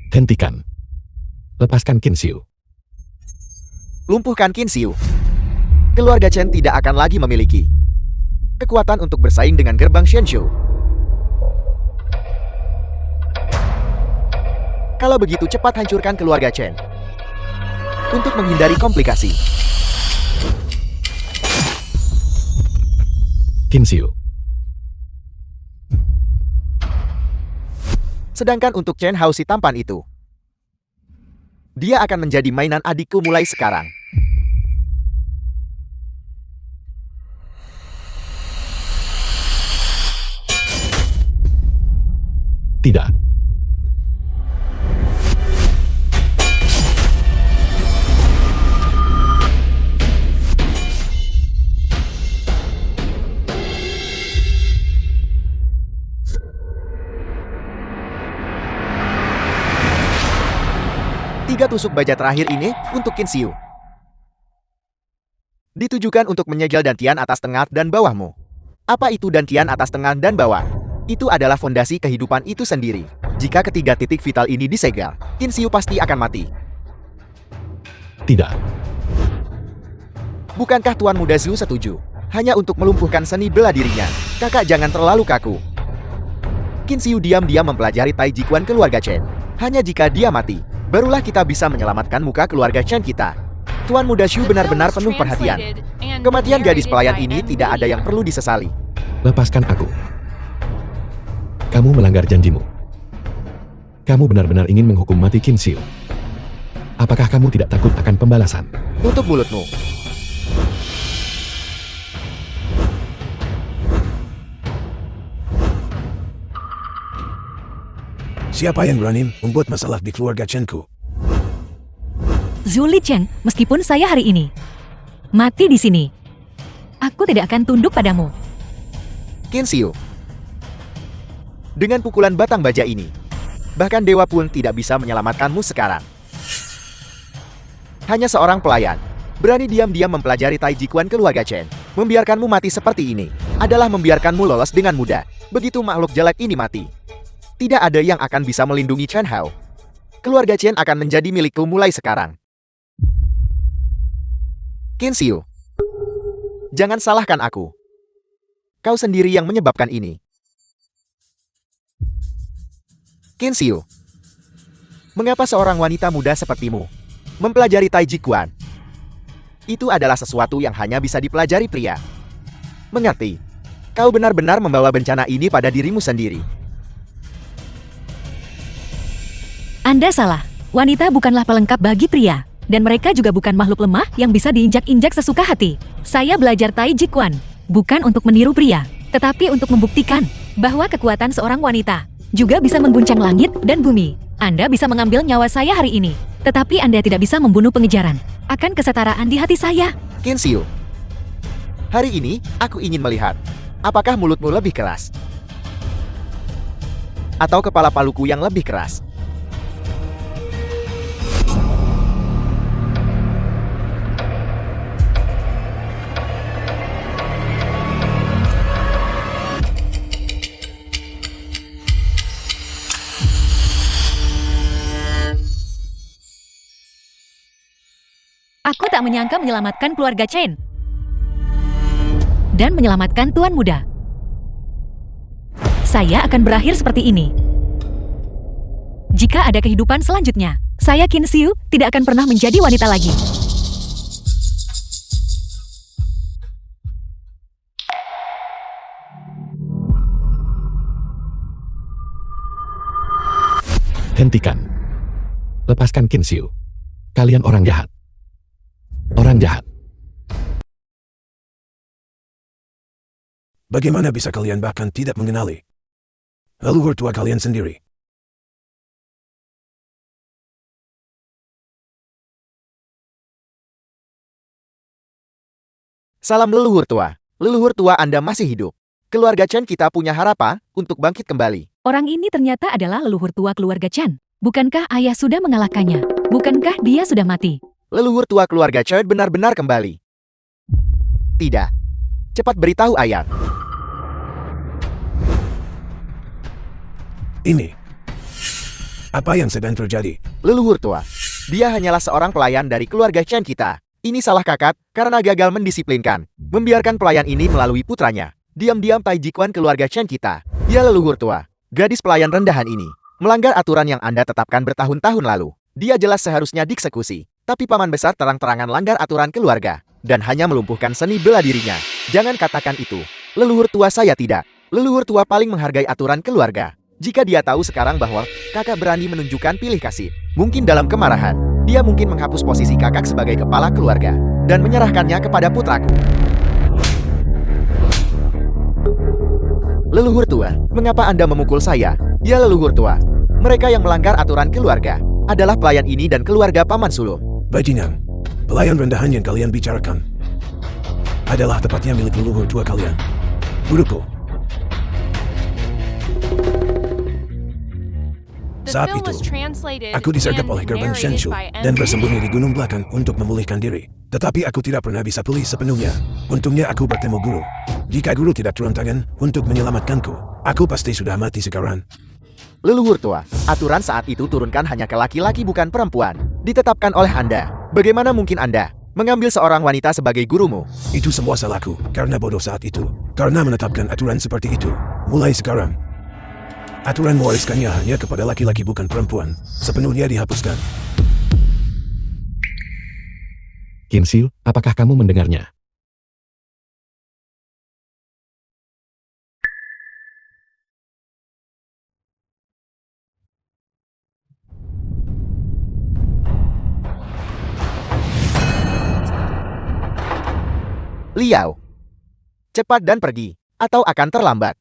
Hentikan. Lepaskan Qin Xiu. Lumpuhkan Qin Xiu. Keluarga Chen tidak akan lagi memiliki kekuatan untuk bersaing dengan gerbang Shenzhou. Kalau begitu cepat hancurkan keluarga Chen untuk menghindari komplikasi. Qin Xiu. Sedangkan untuk Chen Hao si tampan itu, dia akan menjadi mainan adikku mulai sekarang. Tidak. Tiga tusuk baja terakhir ini untuk Qin Xiu. Ditujukan untuk menyegel dantian atas tengah dan bawahmu. Apa itu dantian atas tengah dan bawah? Itu adalah fondasi kehidupan itu sendiri. Jika ketiga titik vital ini disegel, Qin Xiu pasti akan mati. Tidak. Bukankah Tuan Muda Zhu setuju? Hanya untuk melumpuhkan seni bela dirinya. Kakak jangan terlalu kaku. Qin Xiu diam-diam mempelajari Tai Chi Quan keluarga Chen. Hanya jika dia mati, barulah kita bisa menyelamatkan muka keluarga Chen kita. Tuan Muda Zhu benar-benar penuh perhatian. Kematian gadis pelayan ini tidak ada yang perlu disesali. Lepaskan aku. Kamu melanggar janjimu. Kamu benar-benar ingin menghukum mati Qin Xiu. Apakah kamu tidak takut akan pembalasan? Tutup mulutmu. Siapa yang berani membuat masalah di keluarga Chen-ku? Zhu Licheng, meskipun saya hari ini mati di sini, aku tidak akan tunduk padamu. Qin Xiu. Dengan pukulan batang baja ini, bahkan dewa pun tidak bisa menyelamatkanmu sekarang. Hanya seorang pelayan berani diam-diam mempelajari Tai Chi Quan keluarga Chen. Membiarkanmu mati seperti ini adalah membiarkanmu lolos dengan mudah. Begitu makhluk jelek ini mati, tidak ada yang akan bisa melindungi Chen Hao. Keluarga Chen akan menjadi milikku mulai sekarang. Qin Xiu, jangan salahkan aku. Kau sendiri yang menyebabkan ini. Qin Xiu, mengapa seorang wanita muda sepertimu mempelajari Tai Chi Quan? Itu adalah sesuatu yang hanya bisa dipelajari pria. Mengerti? Kau benar-benar membawa bencana ini pada dirimu sendiri. Anda salah. Wanita bukanlah pelengkap bagi pria. Dan mereka juga bukan makhluk lemah yang bisa diinjak-injak sesuka hati. Saya belajar Tai Chi Quan, bukan untuk meniru pria, tetapi untuk membuktikan bahwa kekuatan seorang wanita juga bisa mengguncang langit dan bumi. Anda bisa mengambil nyawa saya hari ini, tetapi Anda tidak bisa membunuh pengejaran akan kesetaraan di hati saya. Qin Xiu, hari ini aku ingin melihat apakah mulutmu lebih keras atau kepala paluku yang lebih keras. Aku tak menyangka menyelamatkan keluarga Chen dan menyelamatkan Tuan Muda. Saya akan berakhir seperti ini. Jika ada kehidupan selanjutnya, saya Qin Xiu tidak akan pernah menjadi wanita lagi. Hentikan. Lepaskan Qin Xiu. Kalian orang jahat. Orang jahat. Bagaimana bisa kalian bahkan tidak mengenali leluhur tua kalian sendiri? Salam leluhur tua. Leluhur tua Anda masih hidup. Keluarga Chen kita punya harapan untuk bangkit kembali. Orang ini ternyata adalah leluhur tua keluarga Chen. Bukankah ayah sudah mengalahkannya? Bukankah dia sudah mati? Leluhur tua keluarga Chen benar-benar kembali. Tidak. Cepat beritahu ayah. Ini Apa yang sedang terjadi? Leluhur tua. Dia hanyalah seorang pelayan dari keluarga Chen kita. Ini salah kakak karena gagal mendisiplinkan. Membiarkan pelayan ini melalui putranya. Diam-diam Tai Jikuan keluarga Chen kita. Ya leluhur tua. Gadis pelayan rendahan ini melanggar aturan yang Anda tetapkan bertahun-tahun lalu. Dia jelas seharusnya dieksekusi. Tapi paman besar terang-terangan langgar aturan keluarga. Dan hanya melumpuhkan seni bela dirinya. Jangan katakan itu. Leluhur tua saya tidak. Leluhur tua paling menghargai aturan keluarga. Jika dia tahu sekarang bahwa kakak berani menunjukkan pilih kasih, mungkin dalam kemarahan, dia mungkin menghapus posisi kakak sebagai kepala keluarga dan menyerahkannya kepada putraku. Leluhur tua, mengapa Anda memukul saya? Ya leluhur tua, mereka yang melanggar aturan keluarga adalah pelayan ini dan keluarga paman sulung. Bajingan, pelayan rendahan yang kalian bicarakan adalah tepatnya milik leluhur tua kalian. Guruku. Saat itu, aku disergap oleh gerbang Shenshu dan bersembunyi di gunung belakang untuk memulihkan diri. Tetapi aku tidak pernah bisa pulih sepenuhnya. Untungnya aku bertemu guru. Jika guru tidak turun tangan untuk menyelamatkanku, aku pasti sudah mati sekarang. Leluhur tua, aturan saat itu turunkan hanya ke laki-laki bukan perempuan. Ditetapkan oleh Anda. Bagaimana mungkin Anda mengambil seorang wanita sebagai gurumu? Itu semua salahku, karena bodoh saat itu. Karena menetapkan aturan seperti itu. Mulai sekarang, aturan mewariskannya hanya kepada laki-laki bukan perempuan. Sepenuhnya dihapuskan. Qin Xiu, apakah kamu mendengarnya? Liao, cepat dan pergi, atau akan terlambat.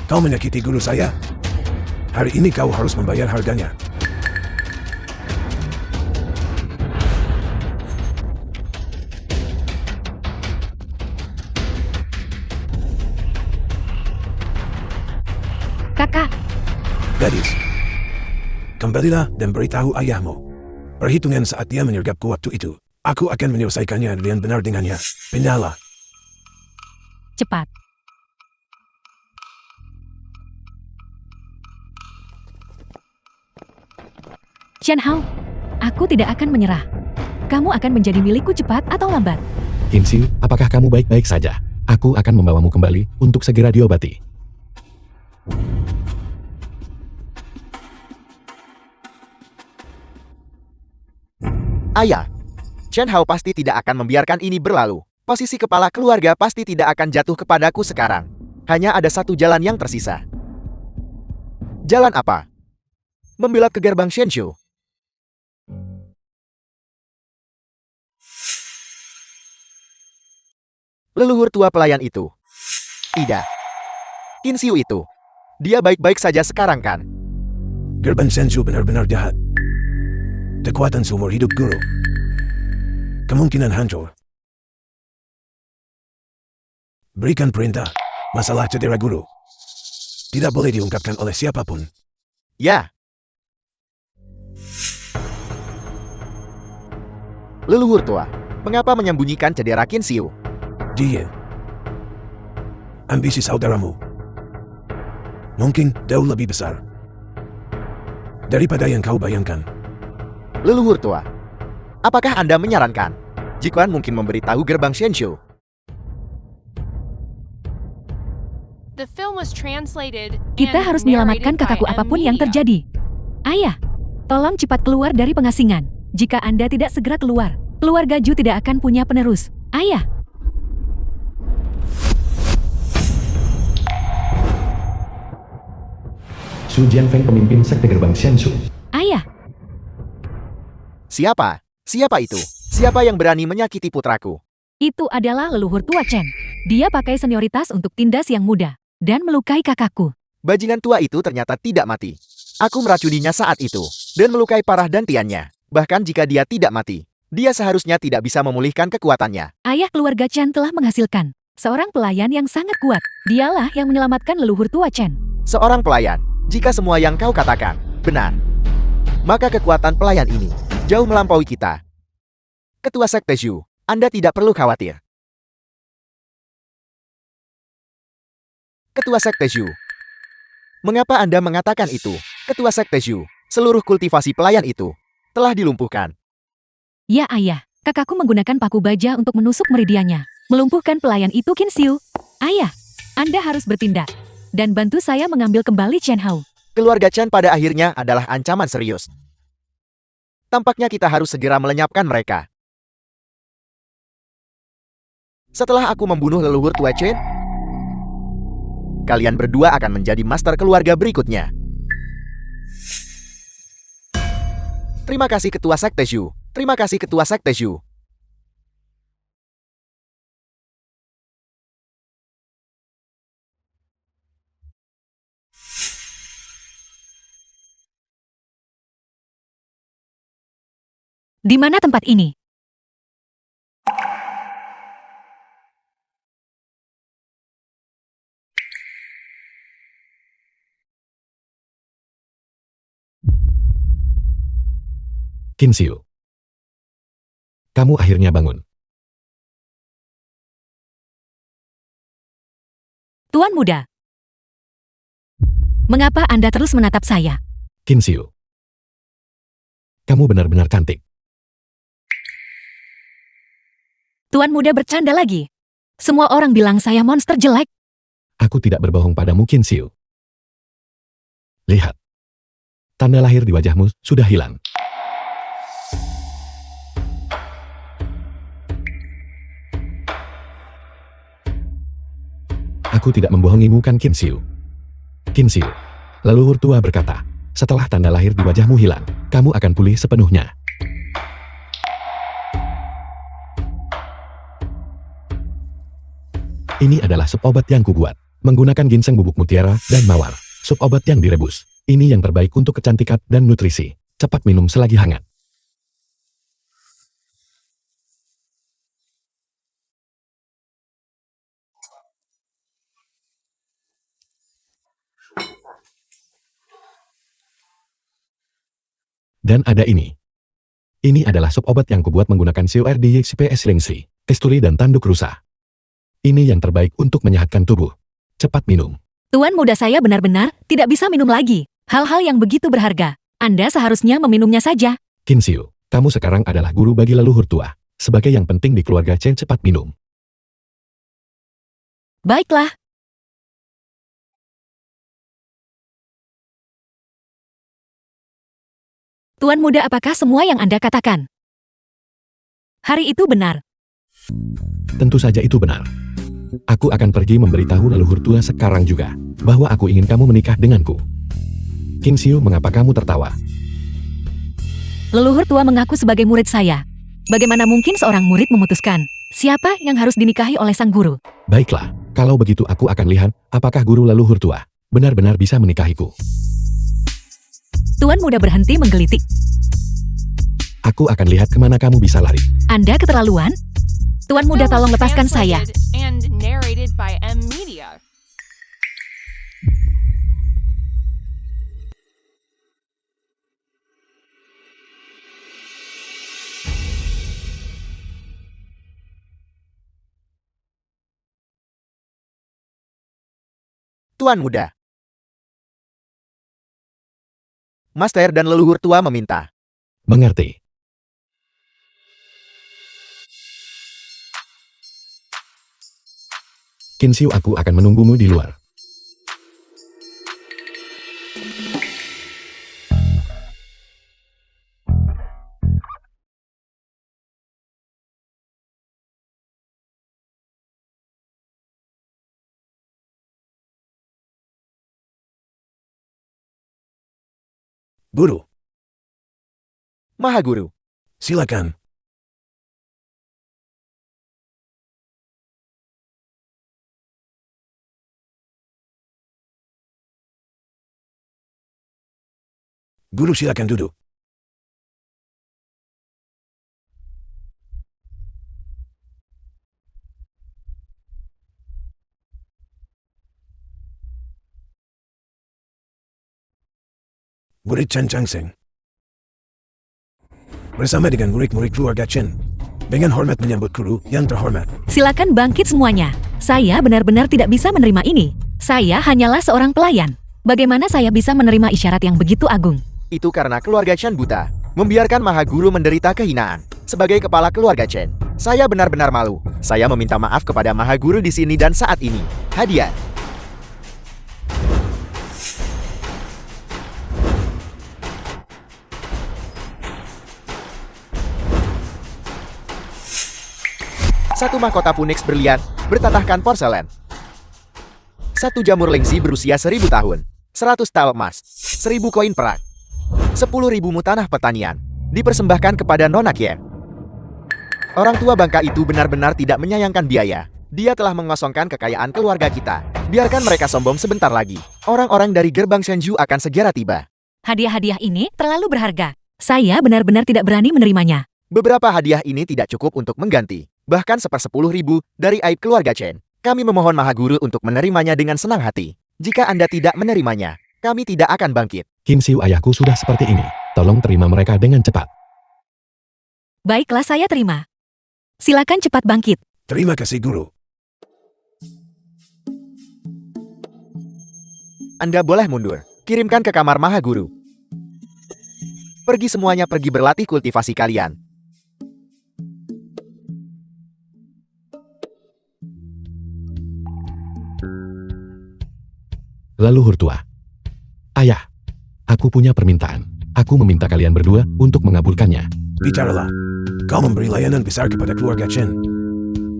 Kau menyakiti guru saya? Hari ini kau harus membayar harganya. Kakak, Gadis, kembalilah dan beritahu ayahmu. Perhitungan saat dia menyergapku waktu itu. Aku akan menyelesaikannya dengan benar dengannya. Pindahlah. cepat. Chen Hao, aku tidak akan menyerah. Kamu akan menjadi milikku cepat atau lambat. Qin Xiu, apakah kamu baik-baik saja? Aku akan membawamu kembali untuk segera diobati. Ayah, Chen Hao pasti tidak akan membiarkan ini berlalu. Posisi kepala keluarga pasti tidak akan jatuh kepadaku sekarang. Hanya ada satu jalan yang tersisa. Jalan apa? Membelot ke gerbang Shenshu. Leluhur tua pelayan itu. Tidak. Qin Xiu itu. Dia baik-baik saja sekarang kan? Gerbang Shenshu benar-benar jahat. Kekuatan seumur hidup guru. Kemungkinan hancur. Berikan perintah. Masalah cedera guru tidak boleh diungkapkan oleh siapapun. Ya. Leluhur tua, mengapa menyembunyikan cedera Qin Xiu? Jie, ambisi saudaramu mungkin jauh lebih besar daripada yang kau bayangkan. Leluhur tua, apakah Anda menyarankan Jikuan mungkin memberitahu gerbang Shenshu? Kita harus menyelamatkan kakakku apapun yang terjadi. Ayah, tolong cepat keluar dari pengasingan. Jika Anda tidak segera keluar, keluarga Ju tidak akan punya penerus. Ayah. Su Jianfeng, pemimpin sekte gerbang Shenshu. Ayah. Siapa? Siapa itu? Siapa yang berani menyakiti putraku? Itu adalah leluhur tua Chen. Dia pakai senioritas untuk tindas yang muda dan melukai kakakku. Bajingan tua itu ternyata tidak mati. Aku meracuninya saat itu dan melukai parah dantiannya. Bahkan jika dia tidak mati, dia seharusnya tidak bisa memulihkan kekuatannya. Ayah keluarga Chen telah menghasilkan seorang pelayan yang sangat kuat. Dialah yang menyelamatkan leluhur tua Chen. Seorang pelayan, jika semua yang kau katakan benar, maka kekuatan pelayan ini jauh melampaui kita. Ketua Sekte Zhu, Anda tidak perlu khawatir. Ketua Sekte Zhu. Mengapa Anda mengatakan itu? Ketua Sekte Zhu, seluruh kultivasi pelayan itu telah dilumpuhkan. Ya ayah, kakakku menggunakan paku baja untuk menusuk meridiannya. Melumpuhkan pelayan itu Qin Xiu. Ayah, Anda harus bertindak. Dan bantu saya mengambil kembali Chen Hao. Keluarga Chen pada akhirnya adalah ancaman serius. Tampaknya kita harus segera melenyapkan mereka. Setelah aku membunuh leluhur tua Chen, kalian berdua akan menjadi master keluarga berikutnya. Terima kasih Ketua Sekte Zhu. Terima kasih Ketua Sekte Zhu. Di mana tempat ini? Qin Xiu. Kamu akhirnya bangun. Tuan muda. Mengapa Anda terus menatap saya? Qin Xiu. Kamu benar-benar cantik. Tuan muda bercanda lagi. Semua orang bilang saya monster jelek. Aku tidak berbohong padamu Qin Xiu. Lihat. Tanda lahir di wajahmu sudah hilang. Aku tidak membohongimu kan Qin Xiu. Qin Xiu. Leluhur tua berkata, setelah tanda lahir di wajahmu hilang, kamu akan pulih sepenuhnya. Ini adalah sup obat yang kubuat, menggunakan ginseng bubuk mutiara dan mawar. Sup obat yang direbus. Ini yang terbaik untuk kecantikan dan nutrisi. Cepat minum selagi hangat. Dan ada ini. Ini adalah sup obat yang kubuat menggunakan CORD, CPS Lingxi, kesturi dan tanduk rusa. Ini yang terbaik untuk menyehatkan tubuh. Cepat minum. Tuan muda saya benar-benar tidak bisa minum lagi. Hal-hal yang begitu berharga. Anda seharusnya meminumnya saja. Qin Xiu, kamu sekarang adalah guru bagi leluhur tua. Sebagai yang penting di keluarga Chen, cepat minum. Baiklah. Tuan muda, apakah semua yang Anda katakan? Hari itu benar. Tentu saja itu benar. Aku akan pergi memberitahu leluhur tua sekarang juga, bahwa aku ingin kamu menikah denganku. Qin Xiu, mengapa kamu tertawa? Leluhur tua mengaku sebagai murid saya. Bagaimana mungkin seorang murid memutuskan siapa yang harus dinikahi oleh sang guru? Baiklah, kalau begitu aku akan lihat apakah guru leluhur tua benar-benar bisa menikahiku. Tuan muda berhenti menggelitik. Aku akan lihat kemana kamu bisa lari. Anda keterlaluan? Tuan muda, tolong lepaskan saya. And narrated by M Media. Tuan muda. Master dan leluhur tua meminta. Mengerti. Qin Xiu, aku akan menunggumu di luar. Guru, Mahaguru. silakan. Guru, silakan duduk. Murid Chen Changseng. Bersama dengan murid-murid keluarga Chen, Dengan hormat menyambut guru yang terhormat. Silakan bangkit semuanya. Saya benar-benar tidak bisa menerima ini. Saya hanyalah seorang pelayan. Bagaimana saya bisa menerima isyarat yang begitu agung? Itu karena keluarga Chen buta, membiarkan Mahaguru menderita kehinaan. Sebagai kepala keluarga Chen, saya benar-benar malu. Saya meminta maaf kepada Mahaguru di sini dan saat ini. Hadiah. Satu mahkota Phoenix berlian, bertatahkan porselen. Satu jamur lengzi berusia 1000 tahun. 100 tal emas. 1000 koin perak. 10.000 mu tanah pertanian. Dipersembahkan kepada Nona Kie. Orang tua bangka itu benar-benar tidak menyayangkan biaya. Dia telah mengosongkan kekayaan keluarga kita. Biarkan mereka sombong sebentar lagi. Orang-orang dari gerbang Shenzhou akan segera tiba. Hadiah-hadiah ini terlalu berharga. Saya benar-benar tidak berani menerimanya. Beberapa hadiah ini tidak cukup untuk mengganti. Bahkan 10.000 dari aib keluarga Chen. Kami memohon Mahaguru untuk menerimanya dengan senang hati. Jika Anda tidak menerimanya, kami tidak akan bangkit. Kim Siu ayahku sudah seperti ini. Tolong terima mereka dengan cepat. Baiklah, saya terima. Silakan cepat bangkit. Terima kasih guru. Anda boleh mundur. Kirimkan ke kamar Mahaguru. Pergi semuanya, pergi berlatih kultivasi kalian. Lalu Hurtua. Ayah, aku punya permintaan. Aku meminta kalian berdua untuk mengabulkannya. Bicaralah. Kau memberi layanan besar kepada keluarga Chen.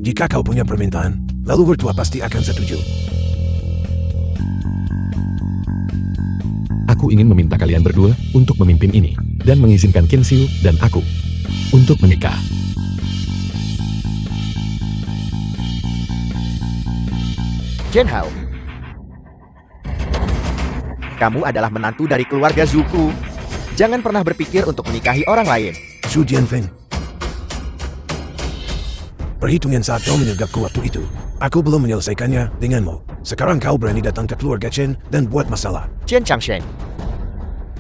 Jika kau punya permintaan, lalu Hurtua pasti akan setuju. Aku ingin meminta kalian berdua untuk memimpin ini dan mengizinkan Qin Xiu dan aku untuk menikah. Chen Hao. Kamu adalah menantu dari keluarga Zuku. Jangan pernah berpikir untuk menikahi orang lain. Su Jianfeng. Perhitungan saat kau menyegapku waktu itu. Aku belum menyelesaikannya denganmu. Sekarang kau berani datang ke keluarga Chen dan buat masalah. Chen Changsheng.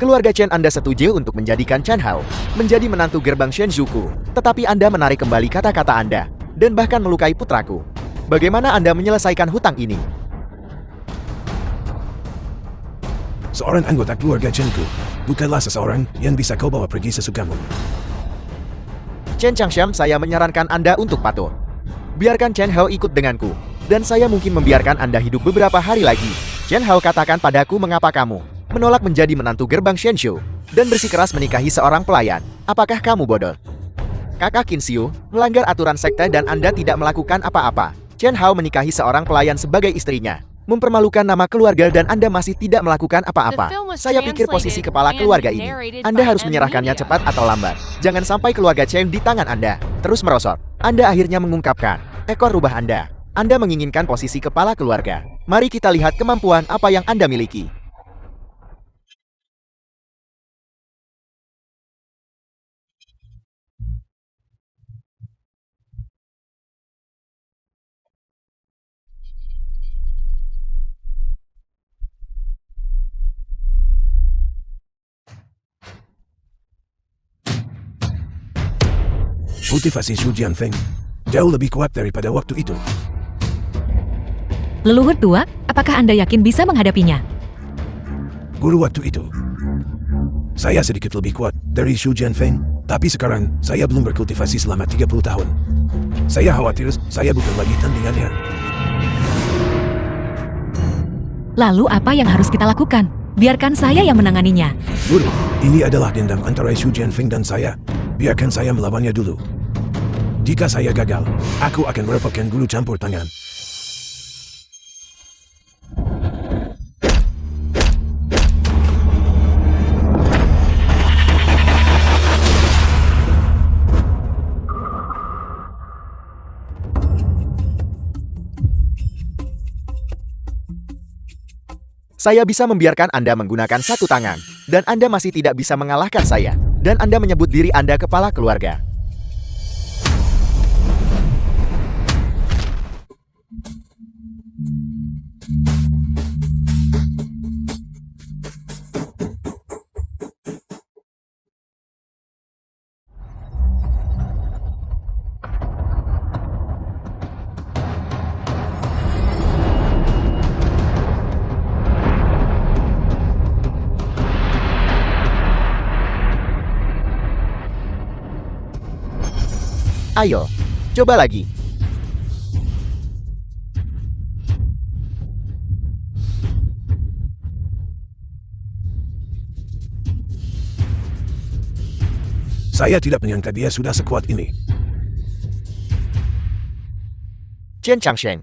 Keluarga Chen Anda setuju untuk menjadikan Chen Hao menjadi menantu gerbang Shenzuku. Tetapi Anda menarik kembali kata-kata Anda dan bahkan melukai putraku. Bagaimana Anda menyelesaikan hutang ini? Seorang anggota keluarga Chenku bukanlah seseorang yang bisa kau bawa pergi sesukamu. Chen Changsheng, saya menyarankan Anda untuk patuh. Biarkan Chen Hao ikut denganku, dan saya mungkin membiarkan Anda hidup beberapa hari lagi. Chen Hao, katakan padaku mengapa kamu menolak menjadi menantu gerbang Shenzhou dan bersikeras menikahi seorang pelayan. Apakah kamu bodoh? Kakak Qin Xiu melanggar aturan sekte dan Anda tidak melakukan apa-apa. Chen Hao menikahi seorang pelayan sebagai istrinya, mempermalukan nama keluarga, dan Anda masih tidak melakukan apa-apa. Saya pikir posisi kepala keluarga ini, Anda harus menyerahkannya cepat atau lambat. Jangan sampai keluarga Chen di tangan Anda terus merosot. Anda akhirnya mengungkapkan ekor rubah Anda. Anda menginginkan posisi kepala keluarga. Mari kita lihat kemampuan apa yang Anda miliki. Kultivasi Su Jianfeng jauh lebih kuat daripada waktu itu. Leluhur tua, apakah Anda yakin bisa menghadapinya? Guru, waktu itu saya sedikit lebih kuat dari Su Jianfeng, tapi sekarang saya belum berkultivasi selama 30 tahun. Saya khawatir saya bukan lagi tandingannya. Lalu apa yang harus kita lakukan? Biarkan saya yang menanganinya. Guru, ini adalah dendam antara Su Jianfeng dan saya. Biarkan saya melawannya dulu. Jika saya gagal, aku akan merepotkan guru campur tangan. Saya bisa membiarkan Anda menggunakan satu tangan, dan Anda masih tidak bisa mengalahkan saya. Dan Anda menyebut diri Anda kepala keluarga. Ayo, coba lagi. Saya tidak menyangka dia sudah sekuat ini. Chen Changsheng,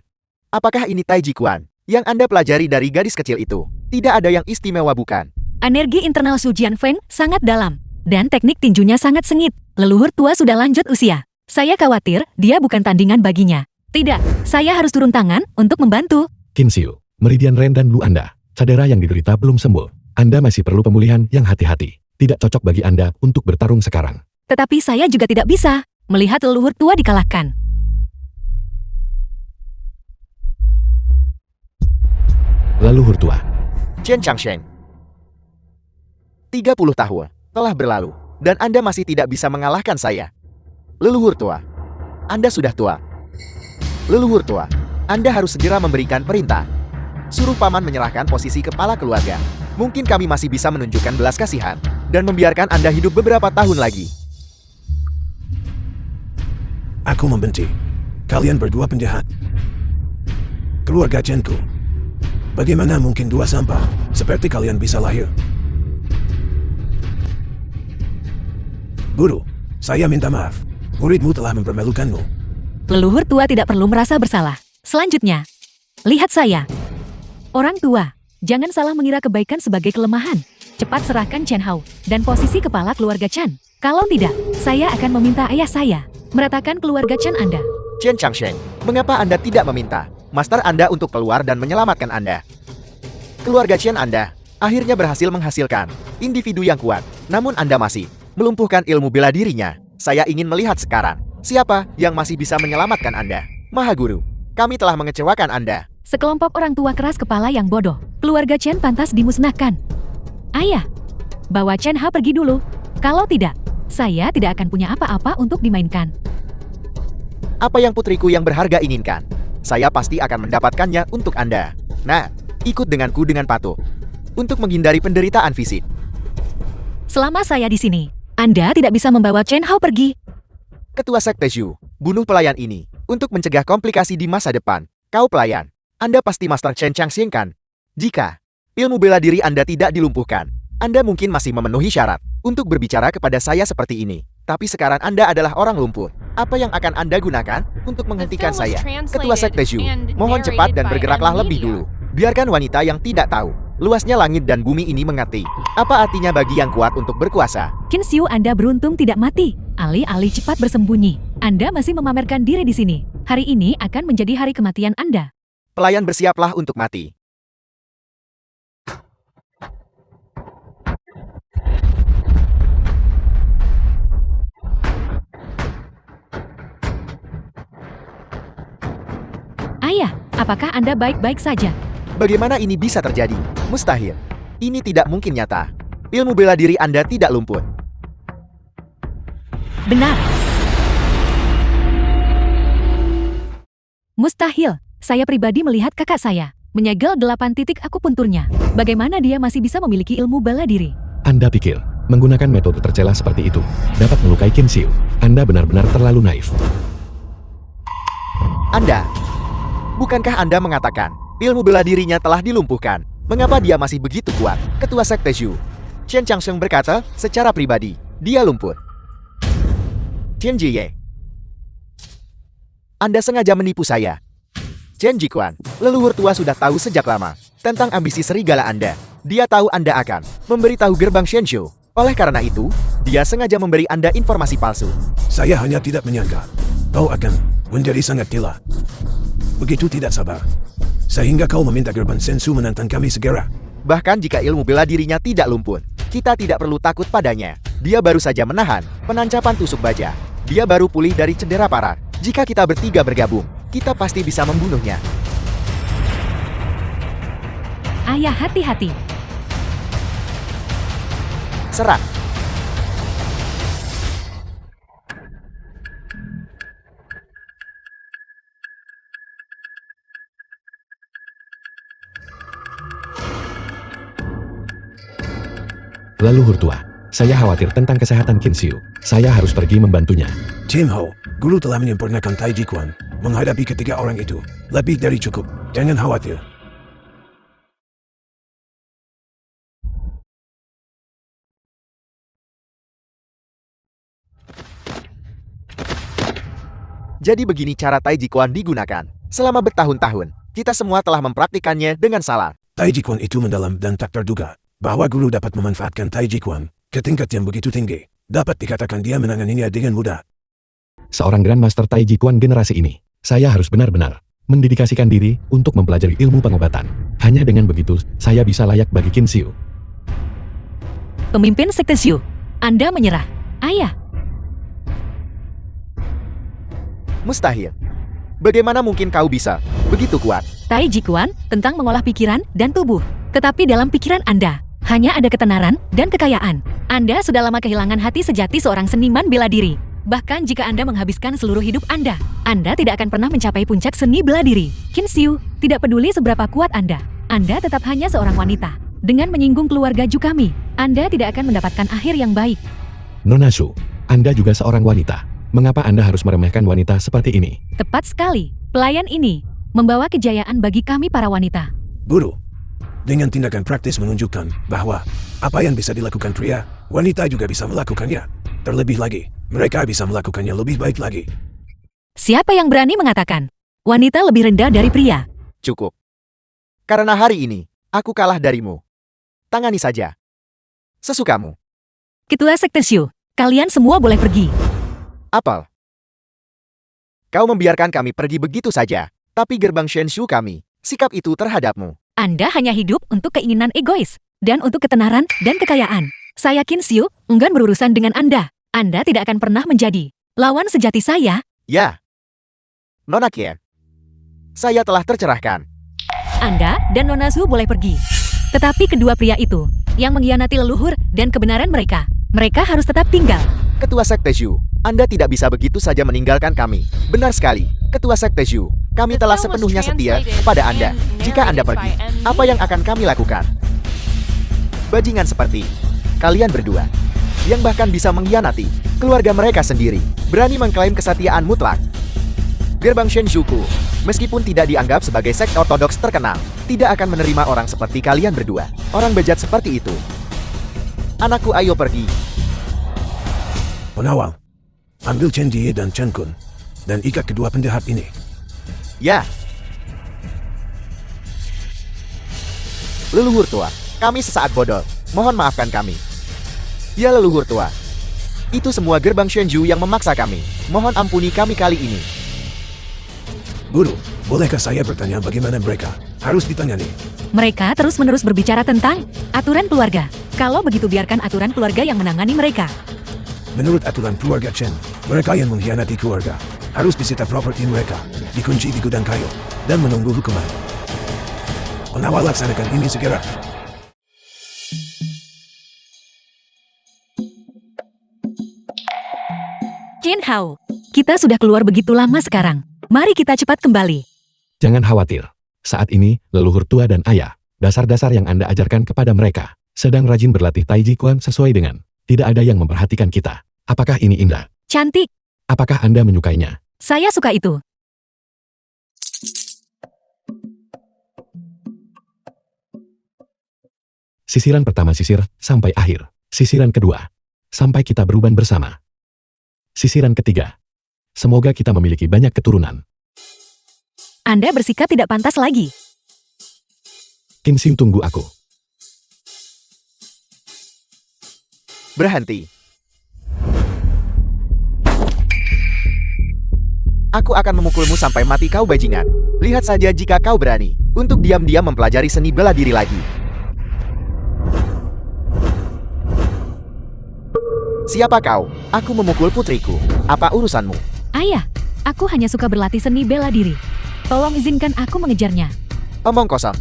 apakah ini Tai Ji Quan yang Anda pelajari dari gadis kecil itu? Tidak ada yang istimewa bukan? Energi internal Su Jianfeng sangat dalam, dan teknik tinjunya sangat sengit. Leluhur tua sudah lanjut usia. Saya khawatir dia bukan tandingan baginya. Tidak, saya harus turun tangan untuk membantu. Qin Xiu, Meridian Ren dan Lu Anda, cedera yang diderita belum sembuh. Anda masih perlu pemulihan yang hati-hati. Tidak cocok bagi Anda untuk bertarung sekarang. Tetapi saya juga tidak bisa melihat leluhur tua dikalahkan. Leluhur tua. Chen Changsheng, 30 tahun telah berlalu, dan Anda masih tidak bisa mengalahkan saya. Leluhur tua, Anda sudah tua. Leluhur tua, Anda harus segera memberikan perintah. Suruh paman menyerahkan posisi kepala keluarga. Mungkin kami masih bisa menunjukkan belas kasihan dan membiarkan Anda hidup beberapa tahun lagi. Aku membenci. Kalian berdua penjahat. Keluarga Chenku. Bagaimana mungkin dua sampah seperti kalian bisa lahir? Guru, saya minta maaf. Muridmu telah mempermalukanmu. Leluhur tua tidak perlu merasa bersalah. Selanjutnya, lihat saya. Orang tua, jangan salah mengira kebaikan sebagai kelemahan. Cepat serahkan Chen Hao dan posisi kepala keluarga Chan. Kalau tidak, saya akan meminta ayah saya meratakan keluarga Chan Anda. Chen Changsheng, mengapa Anda tidak meminta master Anda untuk keluar dan menyelamatkan Anda? Keluarga Chen Anda akhirnya berhasil menghasilkan individu yang kuat, namun Anda masih melumpuhkan ilmu bela dirinya. Saya ingin melihat sekarang, siapa yang masih bisa menyelamatkan Anda? Maha Guru, kami telah mengecewakan Anda. Sekelompok orang tua keras kepala yang bodoh. Keluarga Chen pantas dimusnahkan. Ayah, bawa Chen Ha pergi dulu. Kalau tidak, saya tidak akan punya apa-apa untuk dimainkan. Apa yang putriku yang berharga inginkan? Saya pasti akan mendapatkannya untuk Anda. Nah, ikut denganku dengan patuh. Untuk menghindari penderitaan fisik. Selama saya di sini, Anda tidak bisa membawa Chen Hao pergi. Ketua Sekte Zhu, bunuh pelayan ini untuk mencegah komplikasi di masa depan. Kau pelayan, Anda pasti Master Chen Changsheng kan? Jika ilmu bela diri Anda tidak dilumpuhkan, Anda mungkin masih memenuhi syarat untuk berbicara kepada saya seperti ini. Tapi sekarang Anda adalah orang lumpuh. Apa yang akan Anda gunakan untuk menghentikan saya? Ketua Sekte Zhu, mohon cepat dan bergeraklah lebih dulu. Biarkan wanita yang tidak tahu luasnya langit dan bumi ini mengerti apa artinya bagi yang kuat untuk berkuasa. Qin Xiu, Anda beruntung tidak mati. Alih-alih cepat bersembunyi, Anda masih memamerkan diri di sini. Hari ini akan menjadi hari kematian Anda. Pelayan bersiaplah untuk mati. Ayah, apakah Anda baik-baik saja? Bagaimana ini bisa terjadi? Mustahil. Ini tidak mungkin nyata. Ilmu bela diri Anda tidak lumpuh. Benar. Mustahil. Saya pribadi melihat kakak saya menyegel 8 titik akupunturnya. Bagaimana dia masih bisa memiliki ilmu bela diri? Anda pikir menggunakan metode tercela seperti itu dapat melukai Qin Xiu? Anda benar-benar terlalu naif. Anda, bukankah Anda mengatakan ilmu bela dirinya telah dilumpuhkan? Mengapa dia masih begitu kuat? Ketua Sekte Zhu, Chen Changsheng berkata secara pribadi, dia lumpuh. Chen Jiye, Anda sengaja menipu saya. Chen Jiquan, leluhur tua sudah tahu sejak lama tentang ambisi serigala Anda. Dia tahu Anda akan memberitahu gerbang Shenzhou. Oleh karena itu, dia sengaja memberi Anda informasi palsu. Saya hanya tidak menyangka kau akan menjadi sangat gila. Begitu tidak sabar. Sehingga kau meminta gerbang Shenzhou menantang kami segera. Bahkan jika ilmu bela dirinya tidak lumpuh, kita tidak perlu takut padanya. Dia baru saja menahan penancapan tusuk baja. Dia baru pulih dari cedera parah. Jika kita bertiga bergabung, kita pasti bisa membunuhnya. Ayah, hati-hati. Serang. Leluhur tua, Saya khawatir tentang kesehatan Qin Xiu. Saya harus pergi membantunya. Tim Ho, guru telah menyempurnakan Tai Ji Quan. Menghadapi ketiga orang itu, lebih dari cukup. Jangan khawatir. Jadi begini cara Tai Ji Quan digunakan. Selama bertahun-tahun, kita semua telah mempraktikannya dengan salah. Tai Ji Quan itu mendalam dan tak terduga. Bahwa guru dapat memanfaatkan Tai Ji Quan ke tingkat yang begitu tinggi. Dapat dikatakan dia menanganinya dengan mudah. Seorang Grandmaster Tai Ji Quan generasi ini, saya harus benar-benar mendedikasikan diri untuk mempelajari ilmu pengobatan. Hanya dengan begitu, saya bisa layak bagi Qin Xiu. Pemimpin Sekte Xiu, Anda menyerah. Ayah, Mustahil. Bagaimana mungkin kau bisa begitu kuat? Tai Ji Quan tentang mengolah pikiran dan tubuh. Tetapi dalam pikiran Anda, hanya ada ketenaran dan kekayaan. Anda sudah lama kehilangan hati sejati seorang seniman bela diri. Bahkan jika Anda menghabiskan seluruh hidup Anda tidak akan pernah mencapai puncak seni bela diri. Qin Xiu, tidak peduli seberapa kuat Anda tetap hanya seorang wanita. Dengan menyinggung keluarga Ju kami, Anda tidak akan mendapatkan akhir yang baik. Nona Su, Anda juga seorang wanita. Mengapa Anda harus meremehkan wanita seperti ini? Tepat sekali, pelayan ini membawa kejayaan bagi kami para wanita. Guru, dengan tindakan praktis menunjukkan bahwa apa yang bisa dilakukan pria, wanita juga bisa melakukannya. Terlebih lagi, mereka bisa melakukannya lebih baik lagi. Siapa yang berani mengatakan wanita lebih rendah dari pria? Cukup. Karena hari ini, aku kalah darimu. Tangani saja. Sesukamu. Ketua Sekte Xiu, kalian semua boleh pergi. Apel. Kau membiarkan kami pergi begitu saja. Tapi gerbang Shenshu kami, sikap itu terhadapmu. Anda hanya hidup untuk keinginan egois dan untuk ketenaran dan kekayaan. Saya Qin Xiu, enggan berurusan dengan Anda. Anda tidak akan pernah menjadi lawan sejati saya. Ya. Nona Qian. Saya telah tercerahkan. Anda dan Nona Su boleh pergi. Tetapi kedua pria itu yang mengkhianati leluhur dan kebenaran mereka harus tetap tinggal. Ketua Sekte Shu, Anda tidak bisa begitu saja meninggalkan kami. Benar sekali, Ketua Sekte Shu. Kami telah sepenuhnya setia kepada Anda. Jika Anda pergi, apa yang akan kami lakukan? Bajingan seperti kalian berdua, yang bahkan bisa mengkhianati keluarga mereka sendiri, berani mengklaim kesetiaan mutlak. Gerbang Shenshuku, meskipun tidak dianggap sebagai sekte ortodoks terkenal, tidak akan menerima orang seperti kalian berdua. Orang bejat seperti itu. Anakku, ayo pergi. Penawal, ambil Chen Jie dan Chen Kun, dan ikat kedua penjahat ini. Ya. Leluhur tua, kami sesaat bodoh. Mohon maafkan kami. Ya leluhur tua. Itu semua gerbang Shenzhou yang memaksa kami. Mohon ampuni kami kali ini. Guru, bolehkah saya bertanya bagaimana mereka harus ditangani? Mereka terus-menerus berbicara tentang aturan keluarga. Kalau begitu biarkan aturan keluarga yang menangani mereka. Menurut aturan keluarga Chen, mereka yang mengkhianati keluarga harus disita properti mereka, dikunci di gudang kayu, dan menunggu hukuman. Penawal laksanakan ini segera. Qin Hao, kita sudah keluar begitu lama sekarang. Mari kita cepat kembali. Jangan khawatir. Saat ini, leluhur tua dan ayah, dasar-dasar yang Anda ajarkan kepada mereka, sedang rajin berlatih Tai Ji Quan sesuai dengan tidak ada yang memperhatikan kita. Apakah ini indah? Cantik. Apakah Anda menyukainya? Saya suka itu. Sisiran pertama sisir, sampai akhir. Sisiran kedua, sampai kita beruban bersama. Sisiran ketiga, semoga kita memiliki banyak keturunan. Anda bersikap tidak pantas lagi. Qin Xiu, tunggu aku. Berhenti. Aku akan memukulmu sampai mati kau bajingan. Lihat saja jika kau berani untuk diam-diam mempelajari seni bela diri lagi. Siapa kau? Aku memukul putriku. Apa urusanmu? Ayah, aku hanya suka berlatih seni bela diri. Tolong izinkan aku mengejarnya. Omong kosong.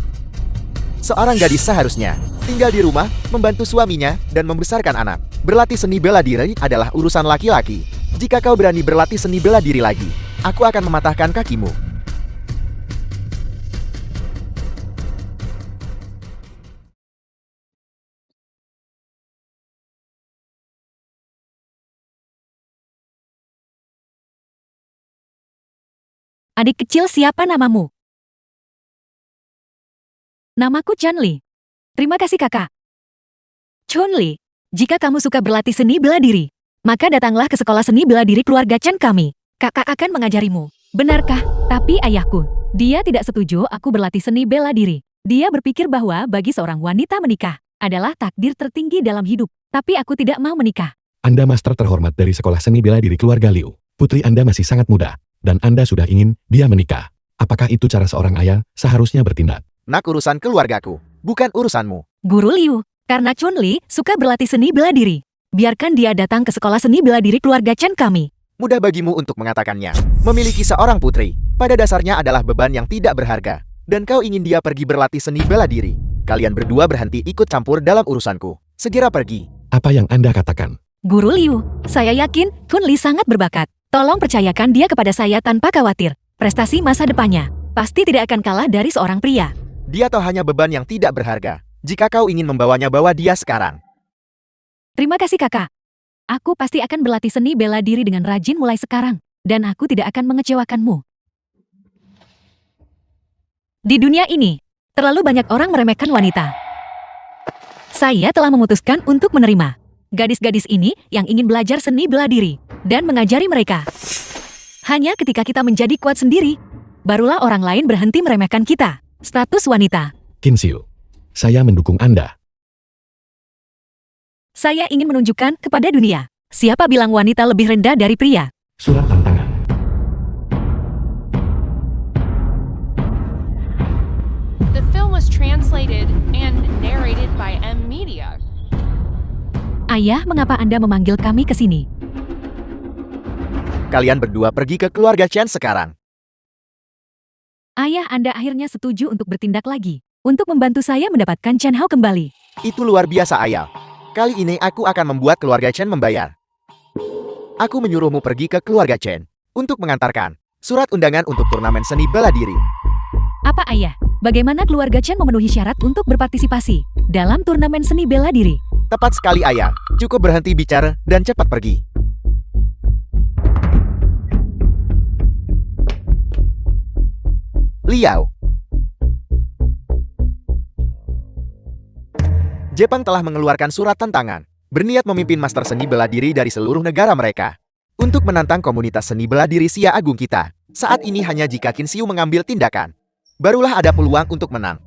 Seorang gadis seharusnya tinggal di rumah, membantu suaminya, dan membesarkan anak. Berlatih seni bela diri adalah urusan laki-laki. Jika kau berani berlatih seni bela diri lagi, aku akan mematahkan kakimu. Adik kecil, siapa namamu? Namaku Chunli. Terima kasih kakak. Chunli, jika kamu suka berlatih seni bela diri, maka datanglah ke sekolah seni bela diri keluarga Chen kami. Kakak akan mengajarimu. Benarkah? Tapi ayahku, dia tidak setuju aku berlatih seni bela diri. Dia berpikir bahwa bagi seorang wanita menikah adalah takdir tertinggi dalam hidup. Tapi aku tidak mau menikah. Anda master terhormat dari sekolah seni bela diri keluarga Liu. Putri Anda masih sangat muda, dan Anda sudah ingin dia menikah. Apakah itu cara seorang ayah seharusnya bertindak? Nak, urusan keluargaku, bukan urusanmu. Guru Liu, karena Chunli suka berlatih seni bela diri, biarkan dia datang ke sekolah seni bela diri keluarga Chen kami. Mudah bagimu untuk mengatakannya. Memiliki seorang putri, pada dasarnya adalah beban yang tidak berharga. Dan kau ingin dia pergi berlatih seni bela diri. Kalian berdua berhenti ikut campur dalam urusanku. Segera pergi. Apa yang Anda katakan? Guru Liu, saya yakin Chunli sangat berbakat. Tolong percayakan dia kepada saya tanpa khawatir. Prestasi masa depannya pasti tidak akan kalah dari seorang pria. Dia toh hanya beban yang tidak berharga. Jika kau ingin membawanya, bawa dia sekarang. Terima kasih kakak. Aku pasti akan berlatih seni bela diri dengan rajin mulai sekarang. Dan aku tidak akan mengecewakanmu. Di dunia ini, terlalu banyak orang meremehkan wanita. Saya telah memutuskan untuk menerima gadis-gadis ini yang ingin belajar seni bela diri dan mengajari mereka. Hanya ketika kita menjadi kuat sendiri, barulah orang lain berhenti meremehkan kita. Status wanita. Qin Xiu, saya mendukung Anda. Saya ingin menunjukkan kepada dunia, siapa bilang wanita lebih rendah dari pria. Surat tantangan. The film was translated and narrated by M Media. Ayah, mengapa Anda memanggil kami ke sini? Kalian berdua pergi ke keluarga Chen sekarang. Ayah, Anda akhirnya setuju untuk bertindak lagi, untuk membantu saya mendapatkan Chen Hao kembali. Itu luar biasa, ayah. Kali ini aku akan membuat keluarga Chen membayar. Aku menyuruhmu pergi ke keluarga Chen untuk mengantarkan surat undangan untuk turnamen seni bela diri. Apa ayah? Bagaimana keluarga Chen memenuhi syarat untuk berpartisipasi dalam turnamen seni bela diri? Tepat sekali, ayah. Cukup berhenti bicara dan cepat pergi. Liao. Jepang telah mengeluarkan surat tantangan, berniat memimpin master seni bela diri dari seluruh negara mereka untuk menantang komunitas seni bela diri Sia Agung kita. Saat ini hanya jika Qin Xiu mengambil tindakan, barulah ada peluang untuk menang.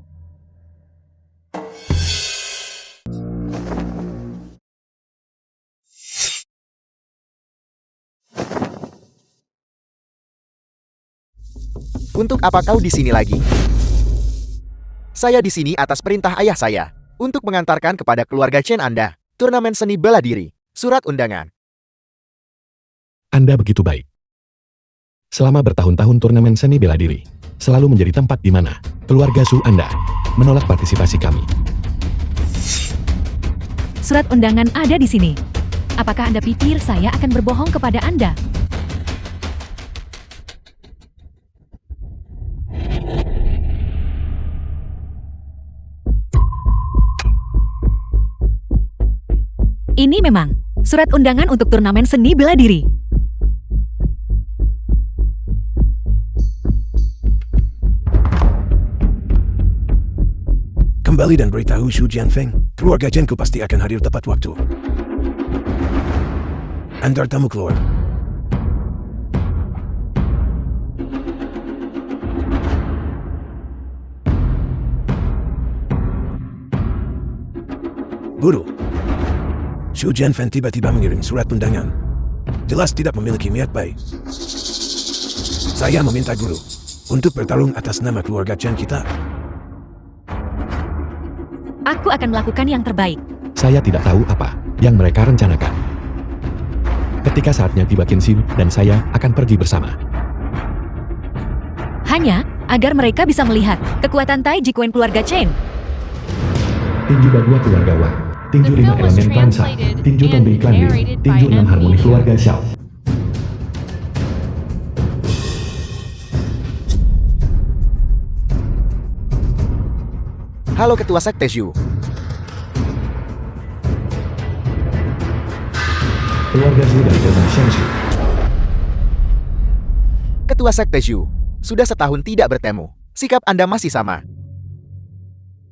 Untuk apa kau di sini lagi? Saya di sini atas perintah ayah saya untuk mengantarkan kepada keluarga Chen Anda turnamen seni bela diri, surat undangan. Anda begitu baik. Selama bertahun-tahun turnamen seni bela diri selalu menjadi tempat di mana keluarga Su Anda menolak partisipasi kami. Surat undangan ada di sini. Apakah Anda pikir saya akan berbohong kepada Anda? Ini memang surat undangan untuk turnamen seni bela diri. Kembali dan beritahu Xu Jianfeng, keluarga Chenku pasti akan hadir tepat waktu. Antar tamu keluar. Guru, Xu Jianfeng tiba-tiba mengirim surat undangan. Jelas tidak memiliki niat baik. Saya meminta guru untuk bertarung atas nama keluarga Chen kita. Aku akan melakukan yang terbaik. Saya tidak tahu apa yang mereka rencanakan. Ketika saatnya tiba, Qin Xiu dan saya akan pergi bersama. Hanya agar mereka bisa melihat kekuatan Tai Ji Quan keluarga Chen. Tinju Bagua keluarga Wang, tinju The 5 film was elemen Plansa, translated tinju and Tombi Iklan Liu, narrated tinju by 6 M. harmoni Media. keluarga Xiao. Halo Ketua Sekte Zhu. Keluarga Zhu dari Jerman Shenzhou. Ketua Sekte Zhu, Sudah setahun tidak bertemu. Sikap Anda masih sama.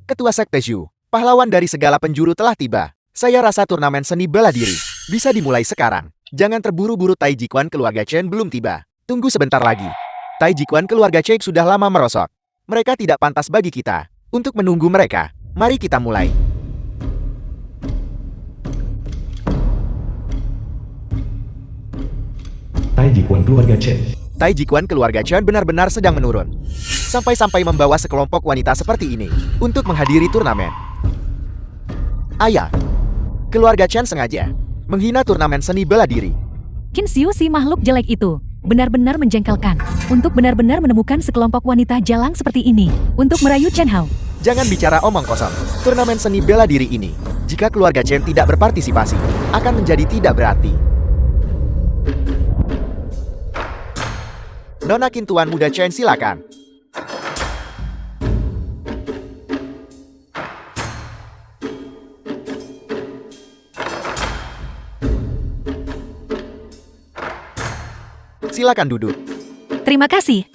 Ketua Sekte Zhu, pahlawan dari segala penjuru telah tiba. Saya rasa turnamen seni bela diri bisa dimulai sekarang. Jangan terburu-buru, Tai Jikuan keluarga Chen belum tiba. Tunggu sebentar lagi. Tai Jikuan keluarga Chen sudah lama merosot. Mereka tidak pantas bagi kita. Untuk menunggu mereka, mari kita mulai. Tai Jikuan keluarga Chen. Tai Jikuan keluarga Chen benar-benar sedang menurun. Sampai-sampai membawa sekelompok wanita seperti ini untuk menghadiri turnamen. Ayah, keluarga Chen sengaja menghina turnamen seni bela diri. Qin Xiu, si makhluk jelek itu benar-benar menjengkelkan. Untuk benar-benar menemukan sekelompok wanita jalang seperti ini untuk merayu Chen Hao. Jangan bicara omong kosong. Turnamen seni bela diri ini, jika keluarga Chen tidak berpartisipasi, akan menjadi tidak berarti. Nona Qin, Tuan Muda Chen, silakan. Silakan duduk. Terima kasih.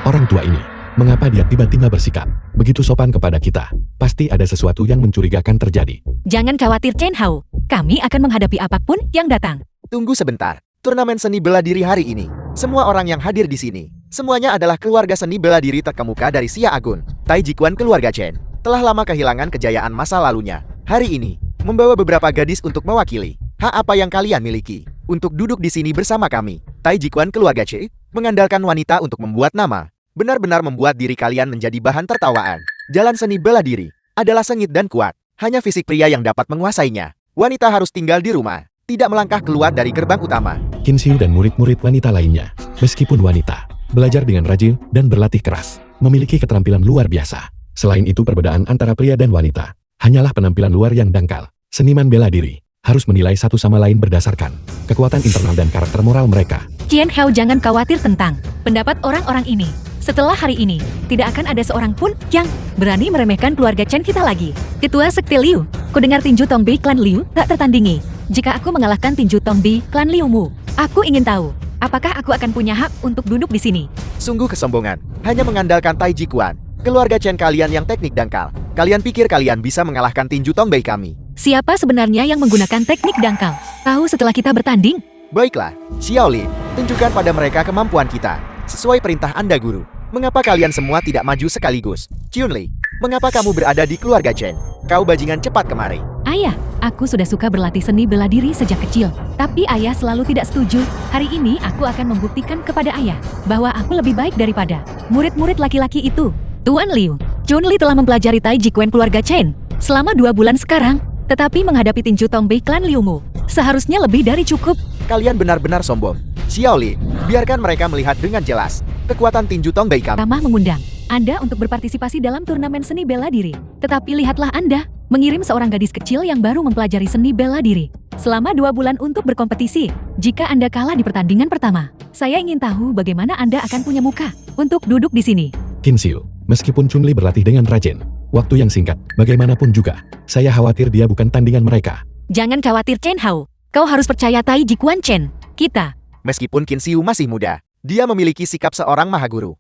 Orang tua ini, mengapa dia tiba-tiba bersikap begitu sopan kepada kita? Pasti ada sesuatu yang mencurigakan terjadi. Jangan khawatir Chen Hao. Kami akan menghadapi apapun yang datang. Tunggu sebentar. Turnamen seni bela diri hari ini, semua orang yang hadir di sini, semuanya adalah keluarga seni bela diri terkemuka dari Xia Agun. Tai Jikuan keluarga Chen telah lama kehilangan kejayaan masa lalunya. Hari ini, membawa beberapa gadis untuk mewakili hak apa yang kalian miliki untuk duduk di sini bersama kami. Tai Jikuan keluarga Chen mengandalkan wanita untuk membuat nama. Benar-benar membuat diri kalian menjadi bahan tertawaan. Jalan seni bela diri adalah sengit dan kuat. Hanya fisik pria yang dapat menguasainya. Wanita harus tinggal di rumah, tidak melangkah keluar dari gerbang utama. Qin Xiu dan murid-murid wanita lainnya, meskipun wanita, belajar dengan rajin dan berlatih keras, memiliki keterampilan luar biasa. Selain itu, perbedaan antara pria dan wanita hanyalah penampilan luar yang dangkal. Seniman bela diri harus menilai satu sama lain berdasarkan kekuatan internal dan karakter moral mereka. Chen Hao, jangan khawatir tentang pendapat orang-orang ini. Setelah hari ini, tidak akan ada seorang pun yang berani meremehkan keluarga Chen kita lagi. Ketua Sekte Liu, ku dengar tinju Tongbi klan Liu tak tertandingi. Jika aku mengalahkan tinju Tongbi klan Liu-mu, aku ingin tahu, apakah aku akan punya hak untuk duduk di sini? Sungguh kesombongan, hanya mengandalkan Tai Jikuan. Keluarga Chen kalian yang teknik dangkal. Kalian pikir kalian bisa mengalahkan tinju Tongbi kami? Siapa sebenarnya yang menggunakan teknik dangkal? Tahu setelah kita bertanding? Baiklah, Xiaolin, tunjukkan pada mereka kemampuan kita. Sesuai perintah Anda, Guru. Mengapa kalian semua tidak maju sekaligus? Chunli, mengapa kamu berada di keluarga Chen? Kau bajingan, cepat kemari. Ayah, aku sudah suka berlatih seni bela diri sejak kecil. Tapi ayah selalu tidak setuju. Hari ini aku akan membuktikan kepada ayah bahwa aku lebih baik daripada murid-murid laki-laki itu. Tuan Liu, Chunli telah mempelajari Tai Jikuan keluarga Chen selama 2 bulan sekarang. Tetapi menghadapi tinju Tongbi klan Liu-mu, seharusnya lebih dari cukup. Kalian benar-benar sombong. Xiaolin, biarkan mereka melihat dengan jelas kekuatan tinju Tongbi kami. Ramah mengundang Anda untuk berpartisipasi dalam turnamen seni bela diri. Tetapi lihatlah Anda, mengirim seorang gadis kecil yang baru mempelajari seni bela diri selama 2 bulan untuk berkompetisi. Jika Anda kalah di pertandingan pertama, saya ingin tahu bagaimana Anda akan punya muka untuk duduk di sini. Qin Xiu, meskipun Chunli berlatih dengan rajin, waktu yang singkat, bagaimanapun juga, saya khawatir dia bukan tandingan mereka. Jangan khawatir Chen Hao, kau harus percaya Tai Jikuan Chen. Kita. Meskipun Qin Xiu masih muda, dia memiliki sikap seorang mahaguru.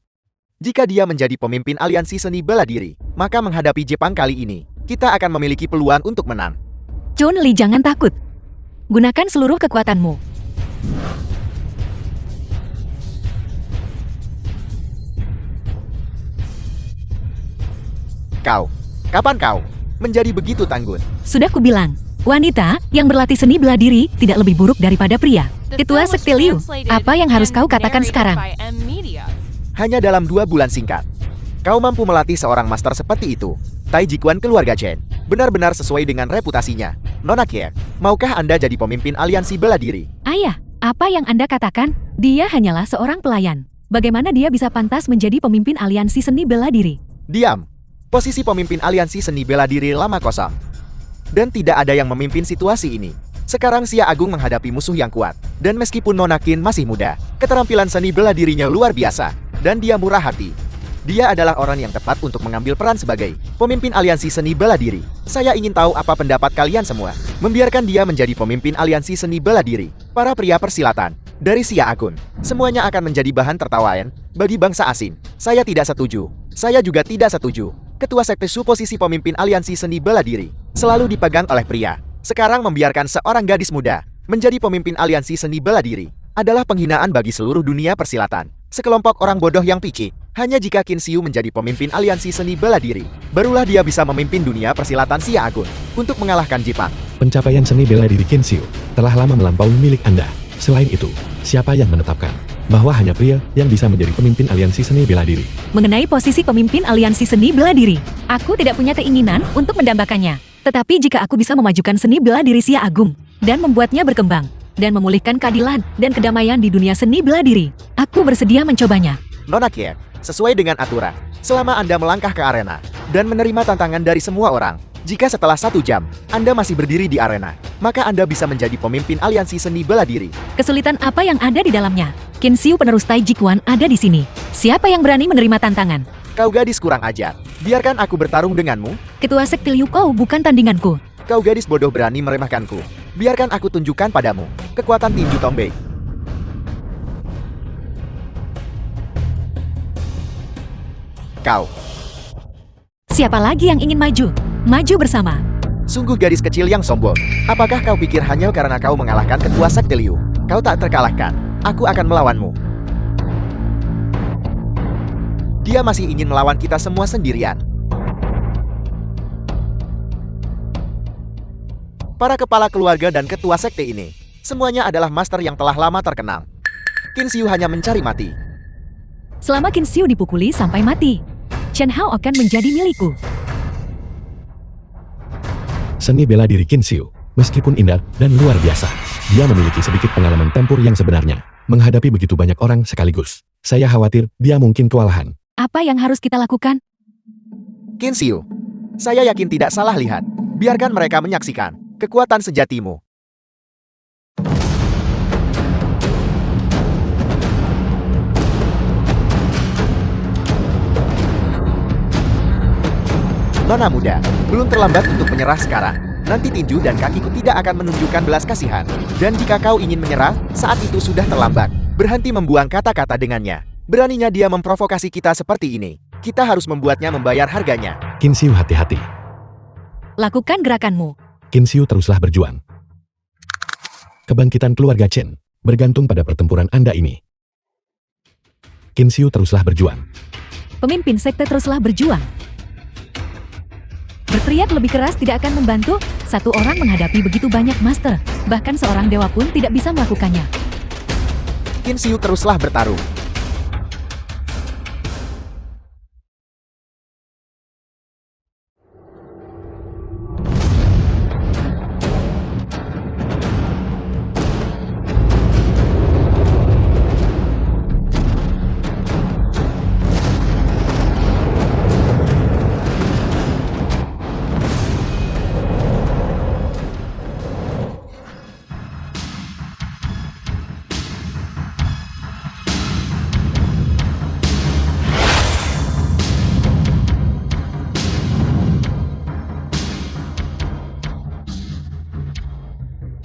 Jika dia menjadi pemimpin aliansi seni bela diri, maka menghadapi Jepang kali ini, kita akan memiliki peluang untuk menang. Chunli, jangan takut. Gunakan seluruh kekuatanmu. Kapan kau menjadi begitu tangguh? Sudah kubilang, wanita yang berlatih seni bela diri tidak lebih buruk daripada pria. Ketua Sekte Liu, apa yang harus kau katakan sekarang? Hanya dalam 2 bulan singkat, kau mampu melatih seorang master seperti itu. Tai Jikuan keluarga Chen benar-benar sesuai dengan reputasinya. Nona Qin, maukah Anda jadi pemimpin aliansi bela diri? Ayah, apa yang Anda katakan? Dia hanyalah seorang pelayan. Bagaimana dia bisa pantas menjadi pemimpin aliansi seni bela diri? Diam. Posisi pemimpin aliansi seni bela diri lama kosong. Dan tidak ada yang memimpin situasi ini. Sekarang Xia Agung menghadapi musuh yang kuat. Dan meskipun Nona Qin masih muda, keterampilan seni bela dirinya luar biasa. Dan dia murah hati. Dia adalah orang yang tepat untuk mengambil peran sebagai pemimpin aliansi seni bela diri. Saya ingin tahu apa pendapat kalian semua. Membiarkan dia menjadi pemimpin aliansi seni bela diri. Para pria persilatan dari Xia Agun. Semuanya akan menjadi bahan tertawaan bagi bangsa asing. Saya tidak setuju. Saya juga tidak setuju. Ketua Sekte Su posisi pemimpin aliansi seni bela diri selalu dipegang oleh pria. Sekarang membiarkan seorang gadis muda menjadi pemimpin aliansi seni bela diri adalah penghinaan bagi seluruh dunia persilatan. Sekelompok orang bodoh yang picik. Hanya jika Qin Xiu menjadi pemimpin aliansi seni bela diri, barulah dia bisa memimpin dunia persilatan Xia Agun untuk mengalahkan Jepang. Pencapaian seni bela diri Qin Xiu telah lama melampaui milik Anda. Selain itu, siapa yang menetapkan bahwa hanya pria yang bisa menjadi pemimpin aliansi seni bela diri? Mengenai posisi pemimpin aliansi seni bela diri, aku tidak punya keinginan untuk mendambakannya. Tetapi jika aku bisa memajukan seni bela diri Xia Agung dan membuatnya berkembang dan memulihkan keadilan dan kedamaian di dunia seni bela diri, aku bersedia mencobanya. Nona Kier, sesuai dengan aturan, selama Anda melangkah ke arena dan menerima tantangan dari semua orang, jika setelah 1 jam Anda masih berdiri di arena, maka Anda bisa menjadi pemimpin aliansi seni bela diri. Kesulitan apa yang ada di dalamnya? Qin Xiu penerus Tai Ji Quan ada di sini. Siapa yang berani menerima tantangan? Kau gadis kurang ajar. Biarkan aku bertarung denganmu. Ketua Sekte Liu Kou bukan tandinganku. Kau gadis bodoh berani meremehkanku. Biarkan aku tunjukkan padamu kekuatan tinju tombei. Kau. Siapa lagi yang ingin maju? Maju bersama. Sungguh gadis kecil yang sombong. Apakah kau pikir hanya karena kau mengalahkan ketua Sekte Liu, kau tak terkalahkan? Aku akan melawanmu. Dia masih ingin melawan kita semua sendirian. Para kepala keluarga dan ketua sekte ini, semuanya adalah master yang telah lama terkenal. Qin Xiu hanya mencari mati. Selama Qin Xiu dipukuli sampai mati, Chen Hao akan menjadi milikku. Seni bela diri Qin Xiu, meskipun indah dan luar biasa, dia memiliki sedikit pengalaman tempur yang sebenarnya, menghadapi begitu banyak orang sekaligus. Saya khawatir dia mungkin kewalahan. Apa yang harus kita lakukan? Qin Xiu, saya yakin tidak salah lihat. Biarkan mereka menyaksikan kekuatan sejatimu. Nona muda, belum terlambat untuk menyerah sekarang. Nanti tinju dan kakiku tidak akan menunjukkan belas kasihan. Dan jika kau ingin menyerah, saat itu sudah terlambat. Berhenti membuang kata-kata dengannya. Beraninya dia memprovokasi kita seperti ini. Kita harus membuatnya membayar harganya. Qin Xiu hati-hati. Lakukan gerakanmu. Qin Xiu teruslah berjuang. Kebangkitan keluarga Chen bergantung pada pertempuran Anda ini. Qin Xiu teruslah berjuang. Pemimpin sekte teruslah berjuang. Berteriak lebih keras tidak akan membantu. Satu orang menghadapi begitu banyak master. Bahkan seorang dewa pun tidak bisa melakukannya. Qin Xiu teruslah bertarung.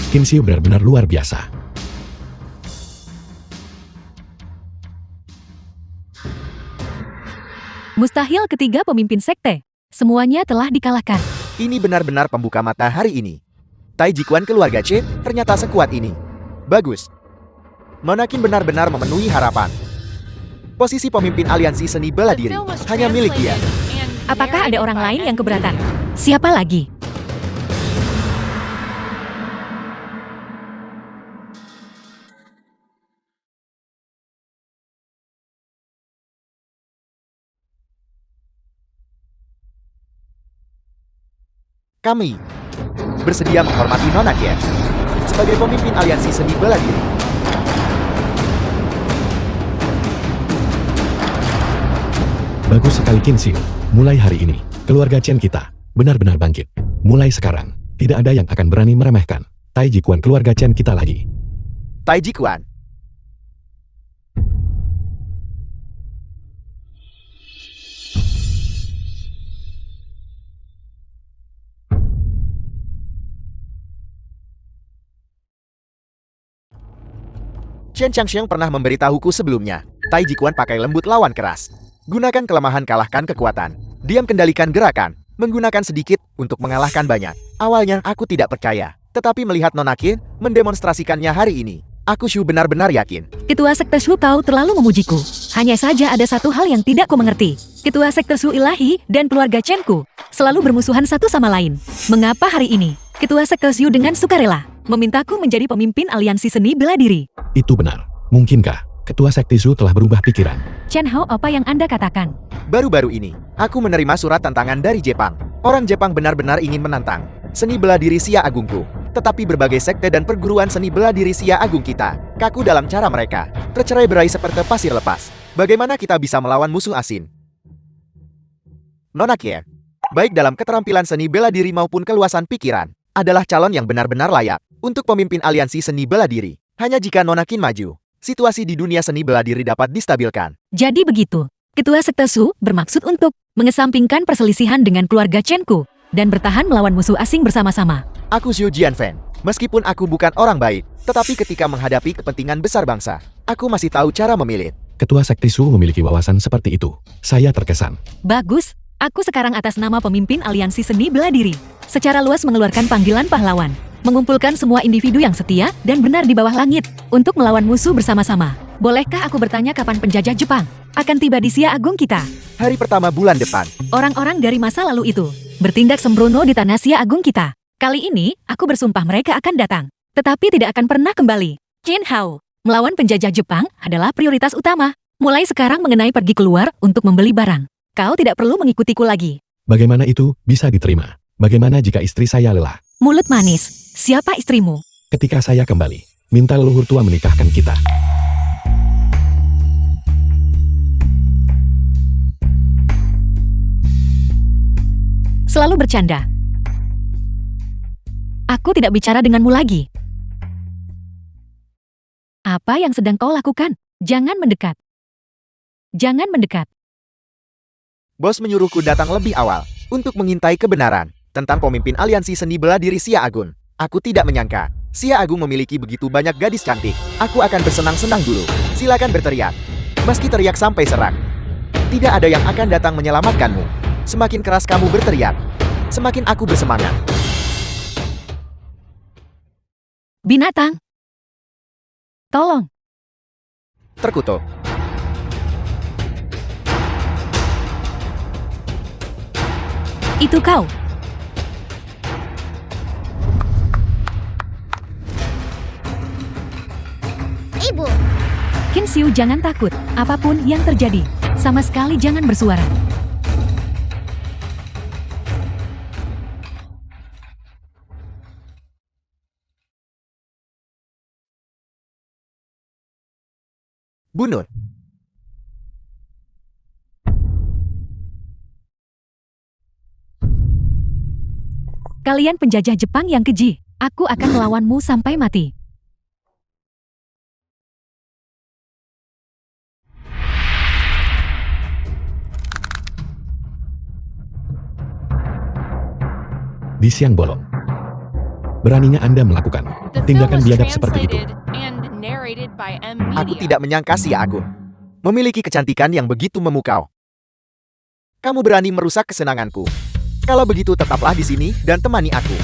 Qin Xiu benar-benar luar biasa. Mustahil ketiga pemimpin sekte. Semuanya telah dikalahkan. Ini benar-benar pembuka mata hari ini. Tai Ji Quan keluarga Chen ternyata sekuat ini. Bagus. Nona Qin benar-benar memenuhi harapan. Posisi pemimpin aliansi seni bela The diri film was hanya milik dia. translated and Apakah ada narrated orang by lain yang Ed keberatan? Wood. Siapa lagi? Kami bersedia menghormati Nona Qin sebagai pemimpin aliansi seni bela diri. Bagus sekali Qin Xiu. Mulai hari ini, keluarga Chen kita benar-benar bangkit. Mulai sekarang, tidak ada yang akan berani meremehkan Tai Ji Quan keluarga Chen kita lagi. Tai Ji Quan. Chen Changsheng pernah memberitahuku sebelumnya. Tai Jikuan pakai lembut lawan keras. Gunakan kelemahan kalahkan kekuatan. Diam kendalikan gerakan. Menggunakan sedikit untuk mengalahkan banyak. Awalnya aku tidak percaya. Tetapi melihat Nona Qin mendemonstrasikannya hari ini, aku Shu benar-benar yakin. Ketua Sekte Shu kau terlalu memujiku. Hanya saja ada satu hal yang tidak ku mengerti. Ketua Sekte Shu Ilahi dan keluarga Chen Ku selalu bermusuhan satu sama lain. Mengapa hari ini Ketua Sekte Shu dengan sukarela memintaku menjadi pemimpin aliansi seni bela diri? Itu benar. Mungkinkah Ketua Sekte Shu telah berubah pikiran? Chen Hao, apa yang Anda katakan? Baru-baru ini, aku menerima surat tantangan dari Jepang. Orang Jepang benar-benar ingin menantang seni bela diri Xia Agungku. Tetapi berbagai sekte dan perguruan seni bela diri Xia Agung kita kaku dalam cara mereka, tercerai-berai seperti pasir lepas. Bagaimana kita bisa melawan musuh asing? Nona Qin, baik dalam keterampilan seni bela diri maupun keluasan pikiran, adalah calon yang benar-benar layak untuk pemimpin aliansi seni bela diri. Hanya jika Nona Qin maju, situasi di dunia seni bela diri dapat distabilkan. Jadi begitu, Ketua Sekte Shu bermaksud untuk mengesampingkan perselisihan dengan keluarga Chen Ku dan bertahan melawan musuh asing bersama-sama. Aku Xu Jianfen. Meskipun aku bukan orang baik, tetapi ketika menghadapi kepentingan besar bangsa, aku masih tahu cara memilih. Ketua Sekte Shu memiliki wawasan seperti itu. Saya terkesan. Bagus, aku sekarang atas nama pemimpin aliansi seni bela diri, secara luas mengeluarkan panggilan pahlawan, mengumpulkan semua individu yang setia dan benar di bawah langit untuk melawan musuh bersama-sama. Bolehkah aku bertanya kapan penjajah Jepang akan tiba di Xia Agung kita? Hari pertama bulan depan. Orang-orang dari masa lalu itu bertindak sembrono di tanah Xia Agung kita. Kali ini, aku bersumpah mereka akan datang, tetapi tidak akan pernah kembali. Chen Hao, melawan penjajah Jepang adalah prioritas utama. Mulai sekarang mengenai pergi keluar untuk membeli barang. Kau tidak perlu mengikutiku lagi. Bagaimana itu bisa diterima? Bagaimana jika istri saya lelah? Mulut manis, siapa istrimu? Ketika saya kembali, minta leluhur tua menikahkan kita. Selalu bercanda. Aku tidak bicara denganmu lagi. Apa yang sedang kau lakukan? Jangan mendekat. Jangan mendekat. Bos menyuruhku datang lebih awal untuk mengintai kebenaran tentang pemimpin aliansi seni bela diri Xia Agung. Aku tidak menyangka Xia Agung memiliki begitu banyak gadis cantik. Aku akan bersenang-senang dulu. Silakan berteriak. Meski teriak sampai serak, tidak ada yang akan datang menyelamatkanmu. Semakin keras kamu berteriak, semakin aku bersemangat. Binatang. Tolong. Terkutuk. Itu kau. Ibu. Qin Xiu, jangan takut. Apapun yang terjadi, sama sekali jangan bersuara. Bunuh. Kalian penjajah Jepang yang keji. Aku akan melawanmu sampai mati. Di siang bolong. Beraninya Anda melakukan The film tindakan was biadab seperti itu. translated and narrated by M. Aku Media. tidak menyangka Xia Agung memiliki kecantikan yang begitu memukau. Kamu berani merusak kesenanganku. Kalau begitu tetaplah di sini dan temani aku.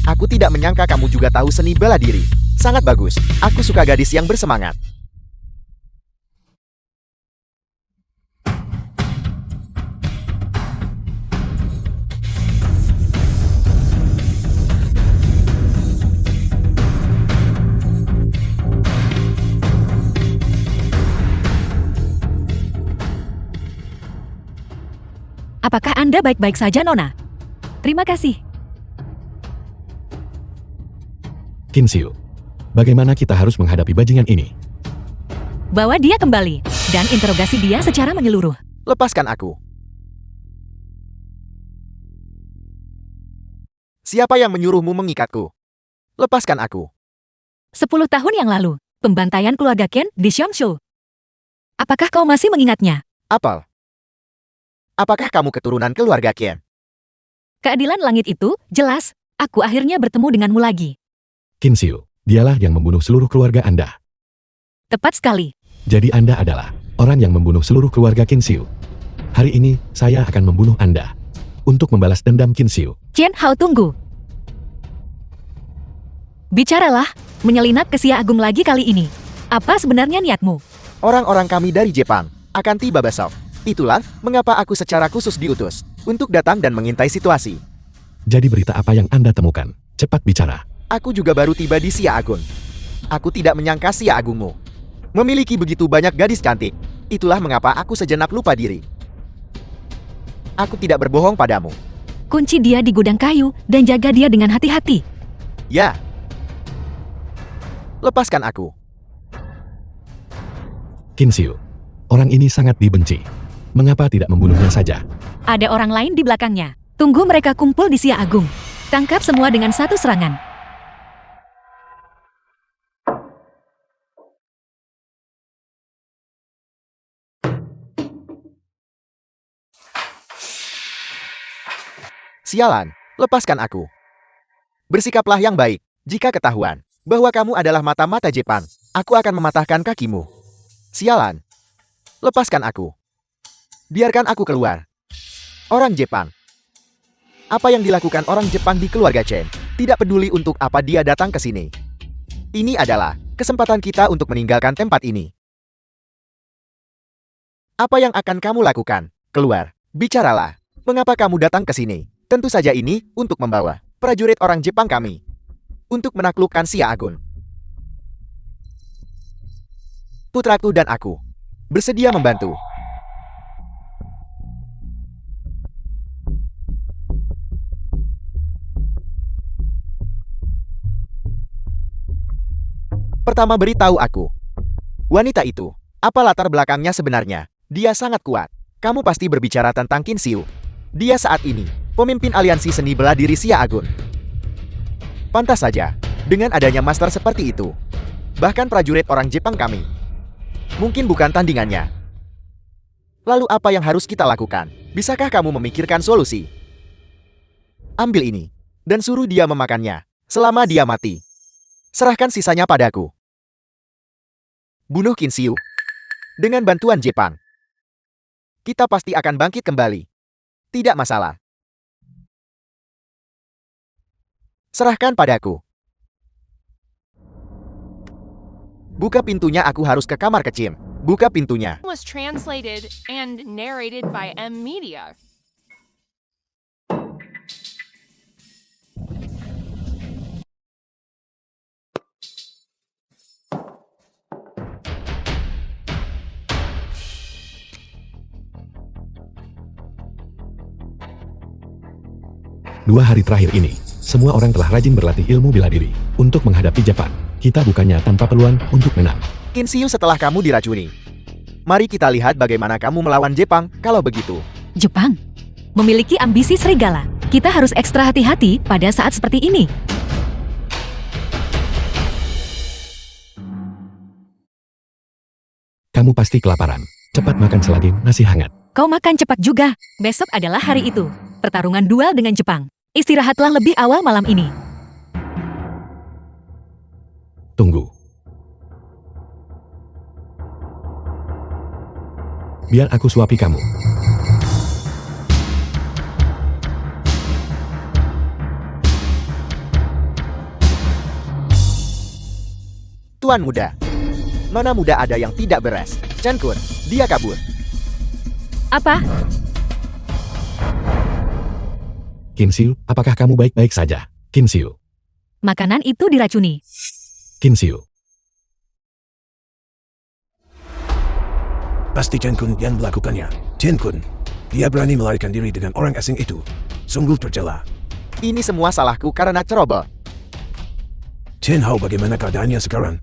Aku tidak menyangka kamu juga tahu seni bela diri. Sangat bagus. Aku suka gadis yang bersemangat. Apakah Anda baik-baik saja, Nona? Terima kasih. Qin Xiu, bagaimana kita harus menghadapi bajingan ini? Bawa dia kembali dan interogasi dia secara menyeluruh. Lepaskan aku. Siapa yang menyuruhmu mengikatku? Lepaskan aku. 10 tahun yang lalu, pembantaian keluarga Ken di Xiangshu. Apakah kau masih mengingatnya? Apel. Apakah kamu keturunan keluarga Ken? Keadilan langit itu, jelas, aku akhirnya bertemu denganmu lagi. Qin Xiu, dialah yang membunuh seluruh keluarga Anda. Tepat sekali. Jadi Anda adalah orang yang membunuh seluruh keluarga Qin Xiu. Hari ini, saya akan membunuh Anda. Untuk membalas dendam Qin Xiu. Qian Hao, tunggu. Bicaralah, menyelinap ke Xia Agung lagi kali ini. Apa sebenarnya niatmu? Orang-orang kami dari Jepang akan tiba besok. Itulah mengapa aku secara khusus diutus untuk datang dan mengintai situasi. Jadi berita apa yang Anda temukan? Cepat bicara. Aku juga baru tiba di Xia Agung. Aku tidak menyangka Xia Agungmu memiliki begitu banyak gadis cantik. Itulah mengapa aku sejenak lupa diri. Aku tidak berbohong padamu. Kunci dia di gudang kayu dan jaga dia dengan hati-hati. Ya. Lepaskan aku. Qin Xiu, orang ini sangat dibenci. Mengapa tidak membunuhnya saja? Ada orang lain di belakangnya. Tunggu mereka kumpul di Xia Agung. Tangkap semua dengan satu serangan. Sialan, lepaskan aku. Bersikaplah yang baik. Jika ketahuan bahwa kamu adalah mata-mata Jepang, aku akan mematahkan kakimu. Sialan, lepaskan aku. Biarkan aku keluar. Orang Jepang. Apa yang dilakukan orang Jepang di keluarga Chen? Tidak peduli untuk apa dia datang ke sini. Ini adalah kesempatan kita untuk meninggalkan tempat ini. Apa yang akan kamu lakukan? Keluar. Bicaralah. Mengapa kamu datang ke sini? Tentu saja ini untuk membawa prajurit orang Jepang kami untuk menaklukkan Xia Agung. Putraku dan aku bersedia membantu. Pertama, beritahu aku. Wanita itu, apa latar belakangnya sebenarnya? Dia sangat kuat. Kamu pasti berbicara tentang Qin Xiu. Dia saat ini pemimpin aliansi seni bela diri Xia Agung. Pantas saja, dengan adanya master seperti itu. Bahkan prajurit orang Jepang kami mungkin bukan tandingannya. Lalu apa yang harus kita lakukan? Bisakah kamu memikirkan solusi? Ambil ini, dan suruh dia memakannya selama dia mati. Serahkan sisanya padaku. Bunuh Qin Xiu. Dengan bantuan Jepang, kita pasti akan bangkit kembali. Tidak masalah. Serahkan padaku. Buka pintunya, aku harus ke kamar kecil. Buka pintunya. Was translated and narrated by M Media. Dua hari terakhir ini, semua orang telah rajin berlatih ilmu bela diri untuk menghadapi Jepang. Kita bukannya tanpa peluang untuk menang. Qin Xiu, setelah kamu diracuni, mari kita lihat bagaimana kamu melawan Jepang. Kalau begitu, Jepang memiliki ambisi serigala. Kita harus ekstra hati-hati pada saat seperti ini. Kamu pasti kelaparan. Cepat makan selagi nasi hangat. Kau makan cepat juga. Besok adalah hari itu. Pertarungan duel dengan Jepang. Istirahatlah lebih awal malam ini. Tunggu. Biar aku suapi kamu. Tuan muda. Nona muda ada yang tidak beres. Chen Kun, dia kabur. Apa? Qin Xiu, apakah kamu baik-baik saja? Qin Xiu. Makanan itu diracuni. Qin Xiu. Pasti Chen Kun yang melakukannya. Chen Kun, dia berani melarikan diri dengan orang asing itu. Sungguh tercela. Ini semua salahku karena ceroboh. Chen Hao, bagaimana keadaannya sekarang?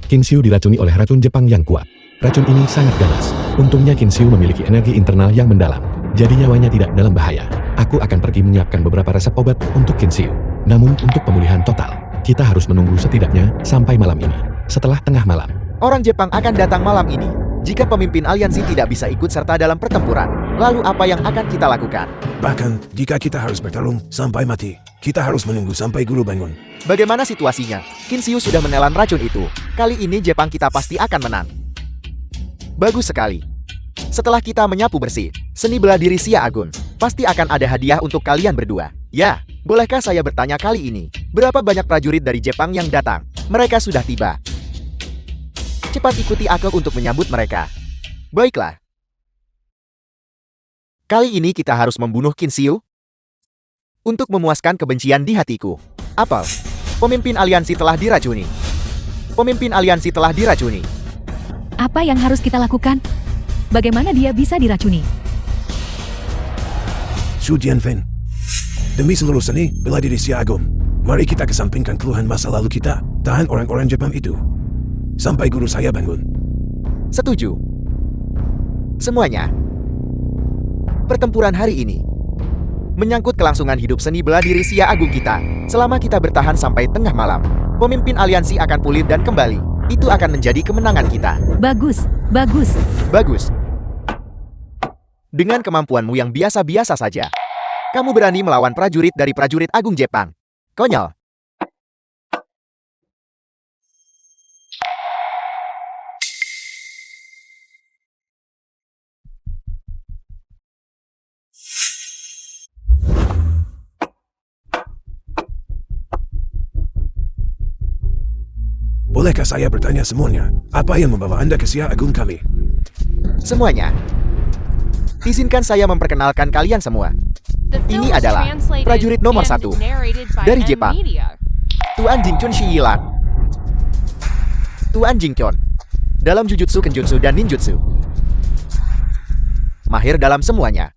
Qin Xiu diracuni oleh racun Jepang yang kuat. Racun ini sangat ganas. Untungnya Qin Xiu memiliki energi internal yang mendalam. Jadi nyawanya tidak dalam bahaya. Aku akan pergi menyiapkan beberapa resep obat untuk Qin Xiu. Namun untuk pemulihan total, kita harus menunggu setidaknya sampai malam ini. Setelah tengah malam, Orang Jepang akan datang malam ini. Jika pemimpin aliansi tidak bisa ikut serta dalam pertempuran, lalu apa yang akan kita lakukan? Bahkan, jika kita harus bertarung sampai mati, kita harus menunggu sampai guru bangun. Bagaimana situasinya? Kinsiu sudah menelan racun itu. Kali ini Jepang kita pasti akan menang. Bagus sekali. Setelah kita menyapu bersih, seni bela diri Xia Agun, pasti akan ada hadiah untuk kalian berdua. Ya, bolehkah saya bertanya kali ini, berapa banyak prajurit dari Jepang yang datang? Mereka sudah tiba. Cepat ikuti aku untuk menyambut mereka. Baiklah. Kali ini kita harus membunuh Kinsiu untuk memuaskan kebencian di hatiku. Apel, pemimpin aliansi telah diracuni. Pemimpin aliansi telah diracuni. Apa yang harus kita lakukan? Bagaimana dia bisa diracuni? Su Jianfen. Demi seluruh seni bela diri Xia Agung, mari kita kesampingkan keluhan masa lalu kita, tahan orang-orang Jepang itu. Sampai guru saya bangun. Setuju. Semuanya. Pertempuran hari ini menyangkut kelangsungan hidup seni bela diri Xia Agung kita. Selama kita bertahan sampai tengah malam, pemimpin aliansi akan pulih dan kembali. Itu akan menjadi kemenangan kita. Bagus, bagus. Bagus. Dengan kemampuanmu yang biasa-biasa saja, kamu berani melawan prajurit dari prajurit agung Jepang. Konyol. Bolehkah saya bertanya semuanya, apa yang membawa Anda ke Xia Agung kami? Semuanya. Izinkan saya memperkenalkan kalian semua. The film Ini was adalah translated prajurit nomor and 1 narrated by dari M Jepang. Media. Tuan Jingchun Shiyilan. Tuan Jingchun. Dalam Jujutsu Kenjutsu dan Ninjutsu. Mahir dalam semuanya.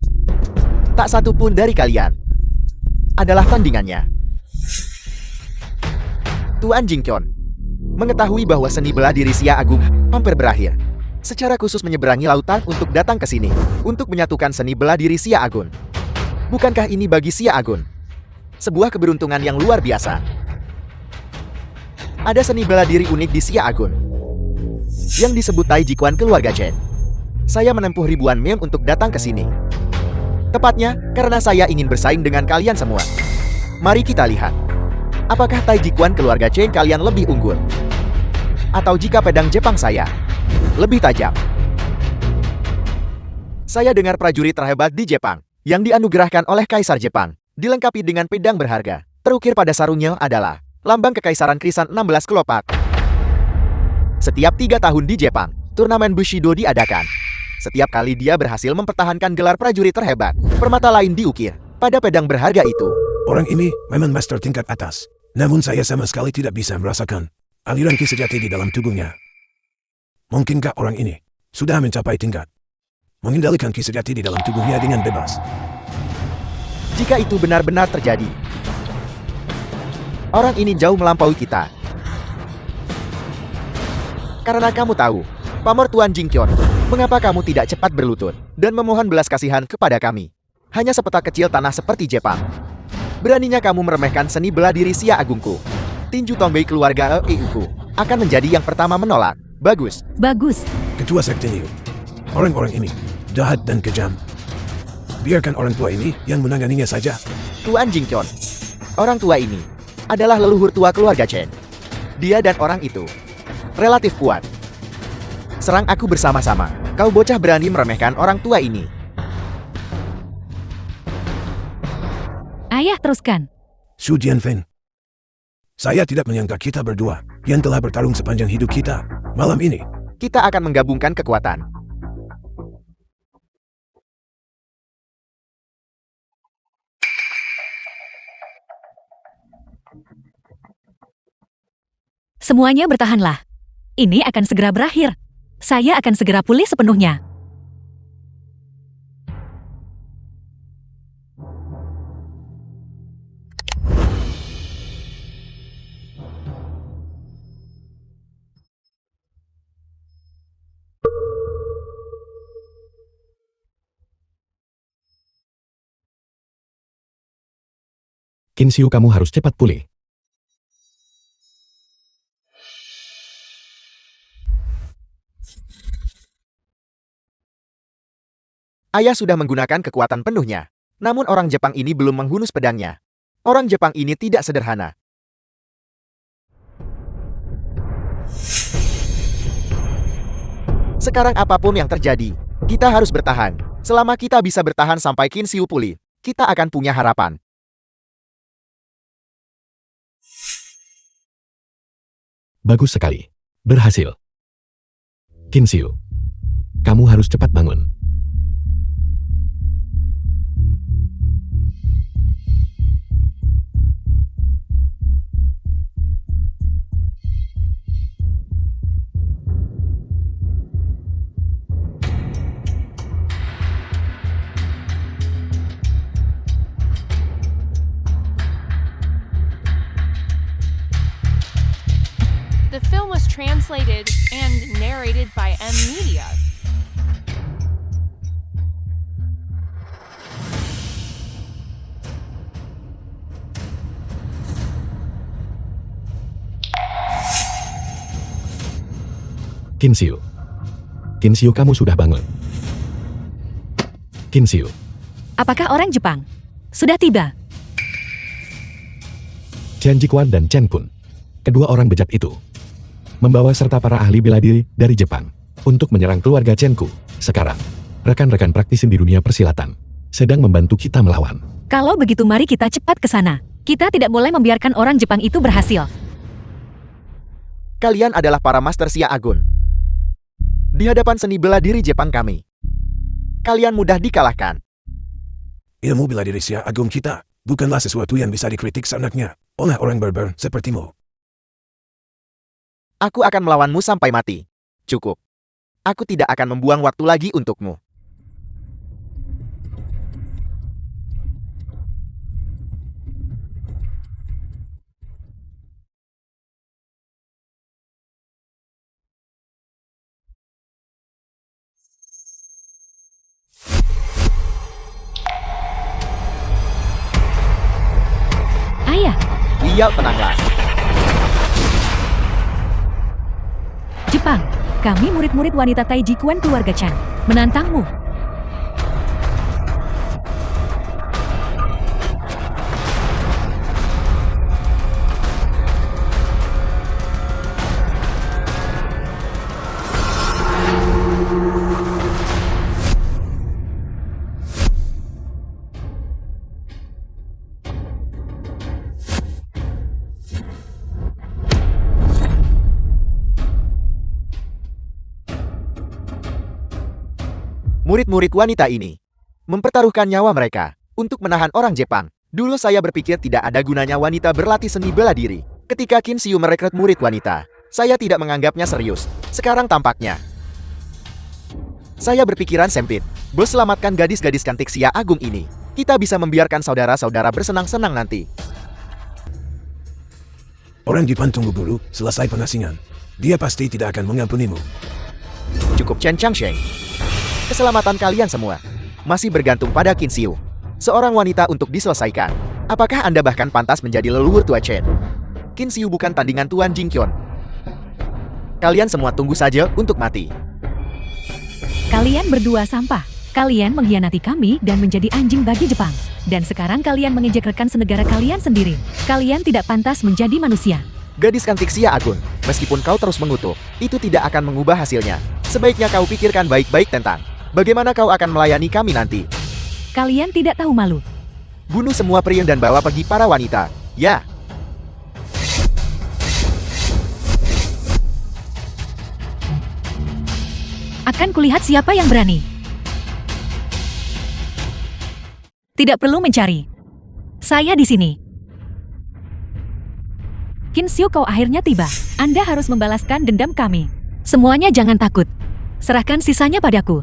Tak satu pun dari kalian adalah tandingannya. Tuan Jingchun mengetahui bahwa seni bela diri Xia Agung hampir berakhir. Secara khusus menyeberangi lautan untuk datang ke sini, untuk menyatukan seni bela diri Xia Agun. Bukankah ini bagi Xia Agun sebuah keberuntungan yang luar biasa? Ada seni bela diri unik di Xia Agun yang disebut Taiji Quan keluarga Chen. Saya menempuh ribuan mil untuk datang ke sini. Tepatnya, karena saya ingin bersaing dengan kalian semua. Mari kita lihat. Apakah Taiji Quan keluarga Chen kalian lebih unggul? Atau jika pedang Jepang saya lebih tajam? Saya dengar prajurit terhebat di Jepang yang dianugerahkan oleh Kaisar Jepang, dilengkapi dengan pedang berharga. Terukir pada sarungnya adalah lambang kekaisaran Krisan 16 kelopak. Setiap 3 tahun di Jepang, turnamen Bushido diadakan. Setiap kali dia berhasil mempertahankan gelar prajurit terhebat, permata lain diukir pada pedang berharga itu. Orang ini memang master tingkat atas, namun saya sama sekali tidak bisa merasakan aliran ki sejati di dalam tubuhnya. Mungkinkah orang ini sudah mencapai tingkat mengendalikan ki sejati di dalam tubuhnya dengan bebas? Jika itu benar-benar terjadi, orang ini jauh melampaui kita. Karena kamu tahu, pamor Tuan Jingkyon, mengapa kamu tidak cepat berlutut dan memohon belas kasihan kepada kami? Hanya sepetak kecil tanah seperti Jepang. Beraninya kamu meremehkan seni bela diri Xia Agungku. Tinju tombei keluarga EUku akan menjadi yang pertama menolak. Bagus. Bagus. Ketua Sekte Niu, orang-orang ini jahat dan kejam. Biarkan orang tua ini yang menanganinya saja. Tuan Jingkyon, orang tua ini adalah leluhur tua keluarga Chen. Dia dan orang itu relatif kuat. Serang aku bersama-sama. Kau bocah berani meremehkan orang tua ini. Ayah teruskan. Su Jianfen, saya tidak menyangka kita berdua yang telah bertarung sepanjang hidup kita malam ini. Kita akan menggabungkan kekuatan. Semuanya bertahanlah. Ini akan segera berakhir. Saya akan segera pulih sepenuhnya. Kinsiu, kamu harus cepat pulih. Ayah sudah menggunakan kekuatan penuhnya. Namun orang Jepang ini belum menghunus pedangnya. Orang Jepang ini tidak sederhana. Sekarang apapun yang terjadi, kita harus bertahan. Selama kita bisa bertahan sampai Qin Xiu pulih, kita akan punya harapan. Bagus sekali. Berhasil. Qin Xiu, kamu harus cepat bangun. The film was translated and narrated by M Media. Qin Xiu. Qin Xiu, kamu sudah bangun. Qin Xiu, Apakah orang Jepang sudah tiba? Chen Jikuan dan Chen Kun, kedua orang bejat itu, membawa serta para ahli bela diri dari Jepang untuk menyerang keluarga Chen Ku. Sekarang, rekan-rekan praktisi di dunia persilatan sedang membantu kita melawan. Kalau begitu mari kita cepat ke sana. Kita tidak boleh membiarkan orang Jepang itu berhasil. Kalian adalah para Master Xia Agun. Di hadapan seni bela diri Jepang kami, kalian mudah dikalahkan. Ilmu bela diri Xia Agung kita bukanlah sesuatu yang bisa dikritik seenaknya oleh orang berber sepertimu. Aku akan melawanmu sampai mati. Cukup. Aku tidak akan membuang waktu lagi untukmu. Ayah, Liao, tenanglah. Jepang, kami murid-murid wanita Tai Jikuan keluarga Chan, menantangmu. Murid-murid wanita ini mempertaruhkan nyawa mereka untuk menahan orang Jepang. Dulu saya berpikir tidak ada gunanya wanita berlatih seni bela diri. Ketika Qin Xiu merekrut murid wanita, saya tidak menganggapnya serius. Sekarang tampaknya saya berpikiran sempit. Bos, selamatkan gadis-gadis cantik Xia Agung ini. Kita bisa membiarkan saudara-saudara bersenang-senang nanti. Orang Jepang tunggu guru selesai pengasingan. Dia pasti tidak akan mengampunimu. Cukup, Chen Changsheng. Keselamatan kalian semua masih bergantung pada Qin Xiu, seorang wanita untuk diselesaikan. Apakah Anda bahkan pantas menjadi leluhur tua Chen? Qin Xiu bukan tandingan Tuan Jingqion. Kalian semua tunggu saja untuk mati. Kalian berdua sampah. Kalian mengkhianati kami dan menjadi anjing bagi Jepang. Dan sekarang kalian mengejek rekan senegara kalian sendiri. Kalian tidak pantas menjadi manusia. Gadis cantik Xia Agun, meskipun kau terus mengutuk, itu tidak akan mengubah hasilnya. Sebaiknya kau pikirkan baik-baik tentang bagaimana kau akan melayani kami nanti. Kalian tidak tahu malu. Bunuh semua pria dan bawa pergi para wanita. Ya. Akan kulihat siapa yang berani. Tidak perlu mencari. Saya di sini. Qin Xiu, kau akhirnya tiba. Anda harus membalaskan dendam kami. Semuanya jangan takut. Serahkan sisanya padaku.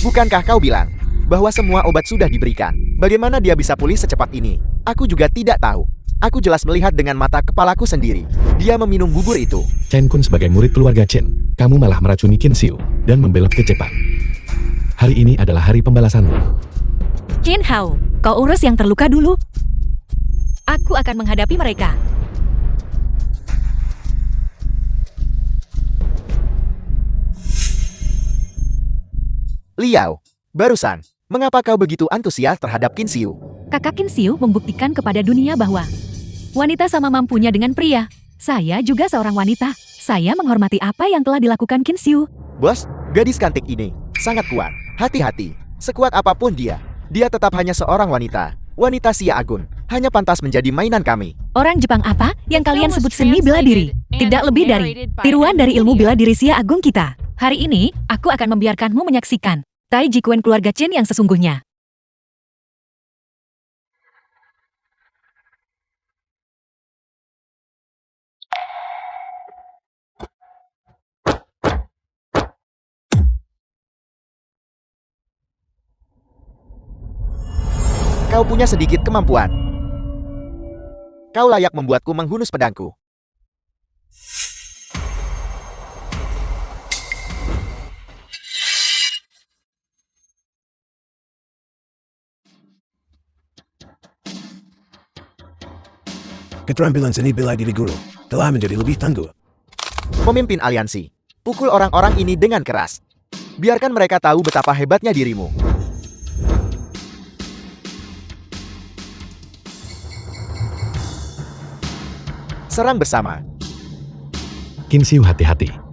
Bukankah kau bilang bahwa semua obat sudah diberikan? Bagaimana dia bisa pulih secepat ini? Aku juga tidak tahu. Aku jelas melihat dengan mata kepalaku sendiri. Dia meminum bubur itu. Chen Kun sebagai murid keluarga Chen, kamu malah meracuni Qin Xiu dan membelot ke Jepang. Hari ini adalah hari pembalasanmu. Qin Hao, kau urus yang terluka dulu. Aku akan menghadapi mereka. Liao, Barusan, mengapa kau begitu antusias terhadap Qin Xiu? Kakak Qin Xiu membuktikan kepada dunia bahwa wanita sama mampunya dengan pria. Saya juga seorang wanita. Saya menghormati apa yang telah dilakukan Qin Xiu. Bos, gadis cantik ini sangat kuat. Hati-hati, sekuat apapun dia tetap hanya seorang wanita. Wanita Xia Agung, hanya pantas menjadi mainan kami. Orang Jepang apa yang kalian sebut seni bela diri? Tidak lebih dari tiruan dari ilmu bela diri Xia Agung kita. Hari ini, aku akan membiarkanmu menyaksikan Tai Ji Quan keluarga Chen yang sesungguhnya. Kau punya sedikit kemampuan. Kau layak membuatku menghunus pedangku. Keterampilan seni bela diri guru telah menjadi lebih tangguh. Pemimpin aliansi, pukul orang-orang ini dengan keras. Biarkan mereka tahu betapa hebatnya dirimu. Serang bersama. Qin Xiu hati-hati.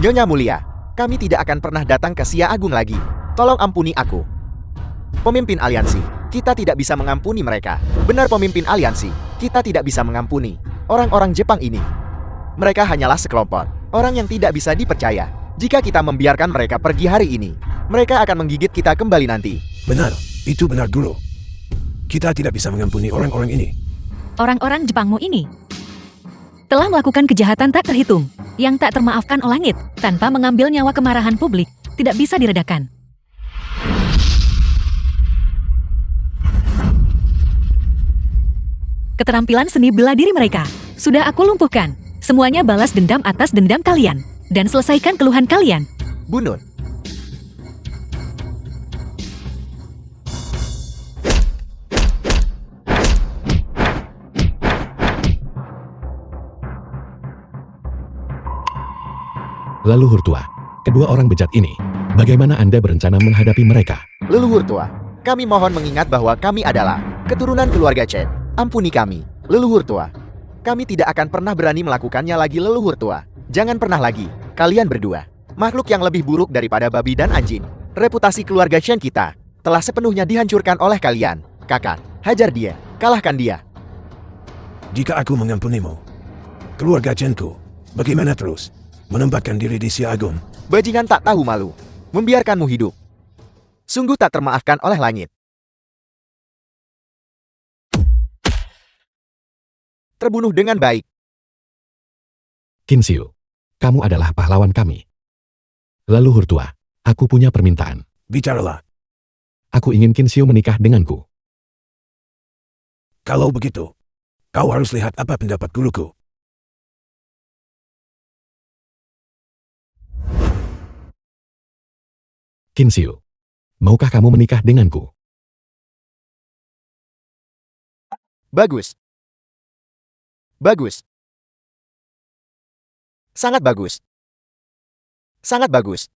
Nyonya mulia, kami tidak akan pernah datang ke Xia Agung lagi. Tolong ampuni aku. Pemimpin aliansi, kita tidak bisa mengampuni mereka. Benar pemimpin aliansi, kita tidak bisa mengampuni orang-orang Jepang ini. Mereka hanyalah sekelompok orang yang tidak bisa dipercaya. Jika kita membiarkan mereka pergi hari ini, mereka akan menggigit kita kembali nanti. Benar, itu benar guru. Kita tidak bisa mengampuni orang-orang ini. Orang-orang Jepangmu ini telah melakukan kejahatan tak terhitung, yang tak termaafkan oleh langit, tanpa mengambil nyawa. Kemarahan publik tidak bisa diredakan. Keterampilan seni bela diri mereka sudah aku lumpuhkan. Semuanya balas dendam atas dendam kalian, dan selesaikan keluhan kalian. Bunun. Leluhur tua, kedua orang bejat ini, bagaimana Anda berencana menghadapi mereka? Leluhur tua, kami mohon mengingat bahwa kami adalah keturunan keluarga Chen. Ampuni kami, leluhur tua. Kami tidak akan pernah berani melakukannya lagi, leluhur tua. Jangan pernah lagi, kalian berdua. Makhluk yang lebih buruk daripada babi dan anjing. Reputasi keluarga Chen kita telah sepenuhnya dihancurkan oleh kalian. Kakak, hajar dia, kalahkan dia. Jika aku mengampunimu, keluarga Chenku, bagaimana terus menempatkan diri di Xia Agung? Bajingan tak tahu malu, membiarkanmu hidup. Sungguh tak termaafkan oleh langit. Terbunuh dengan baik. Qin Xiu, kamu adalah pahlawan kami. Leluhur tua, aku punya permintaan. Bicaralah. Aku ingin Qin Xiu menikah denganku. Kalau begitu, kau harus lihat apa pendapat guruku. Qin Xiu, maukah kamu menikah denganku? Bagus. Bagus. Sangat bagus. Sangat bagus.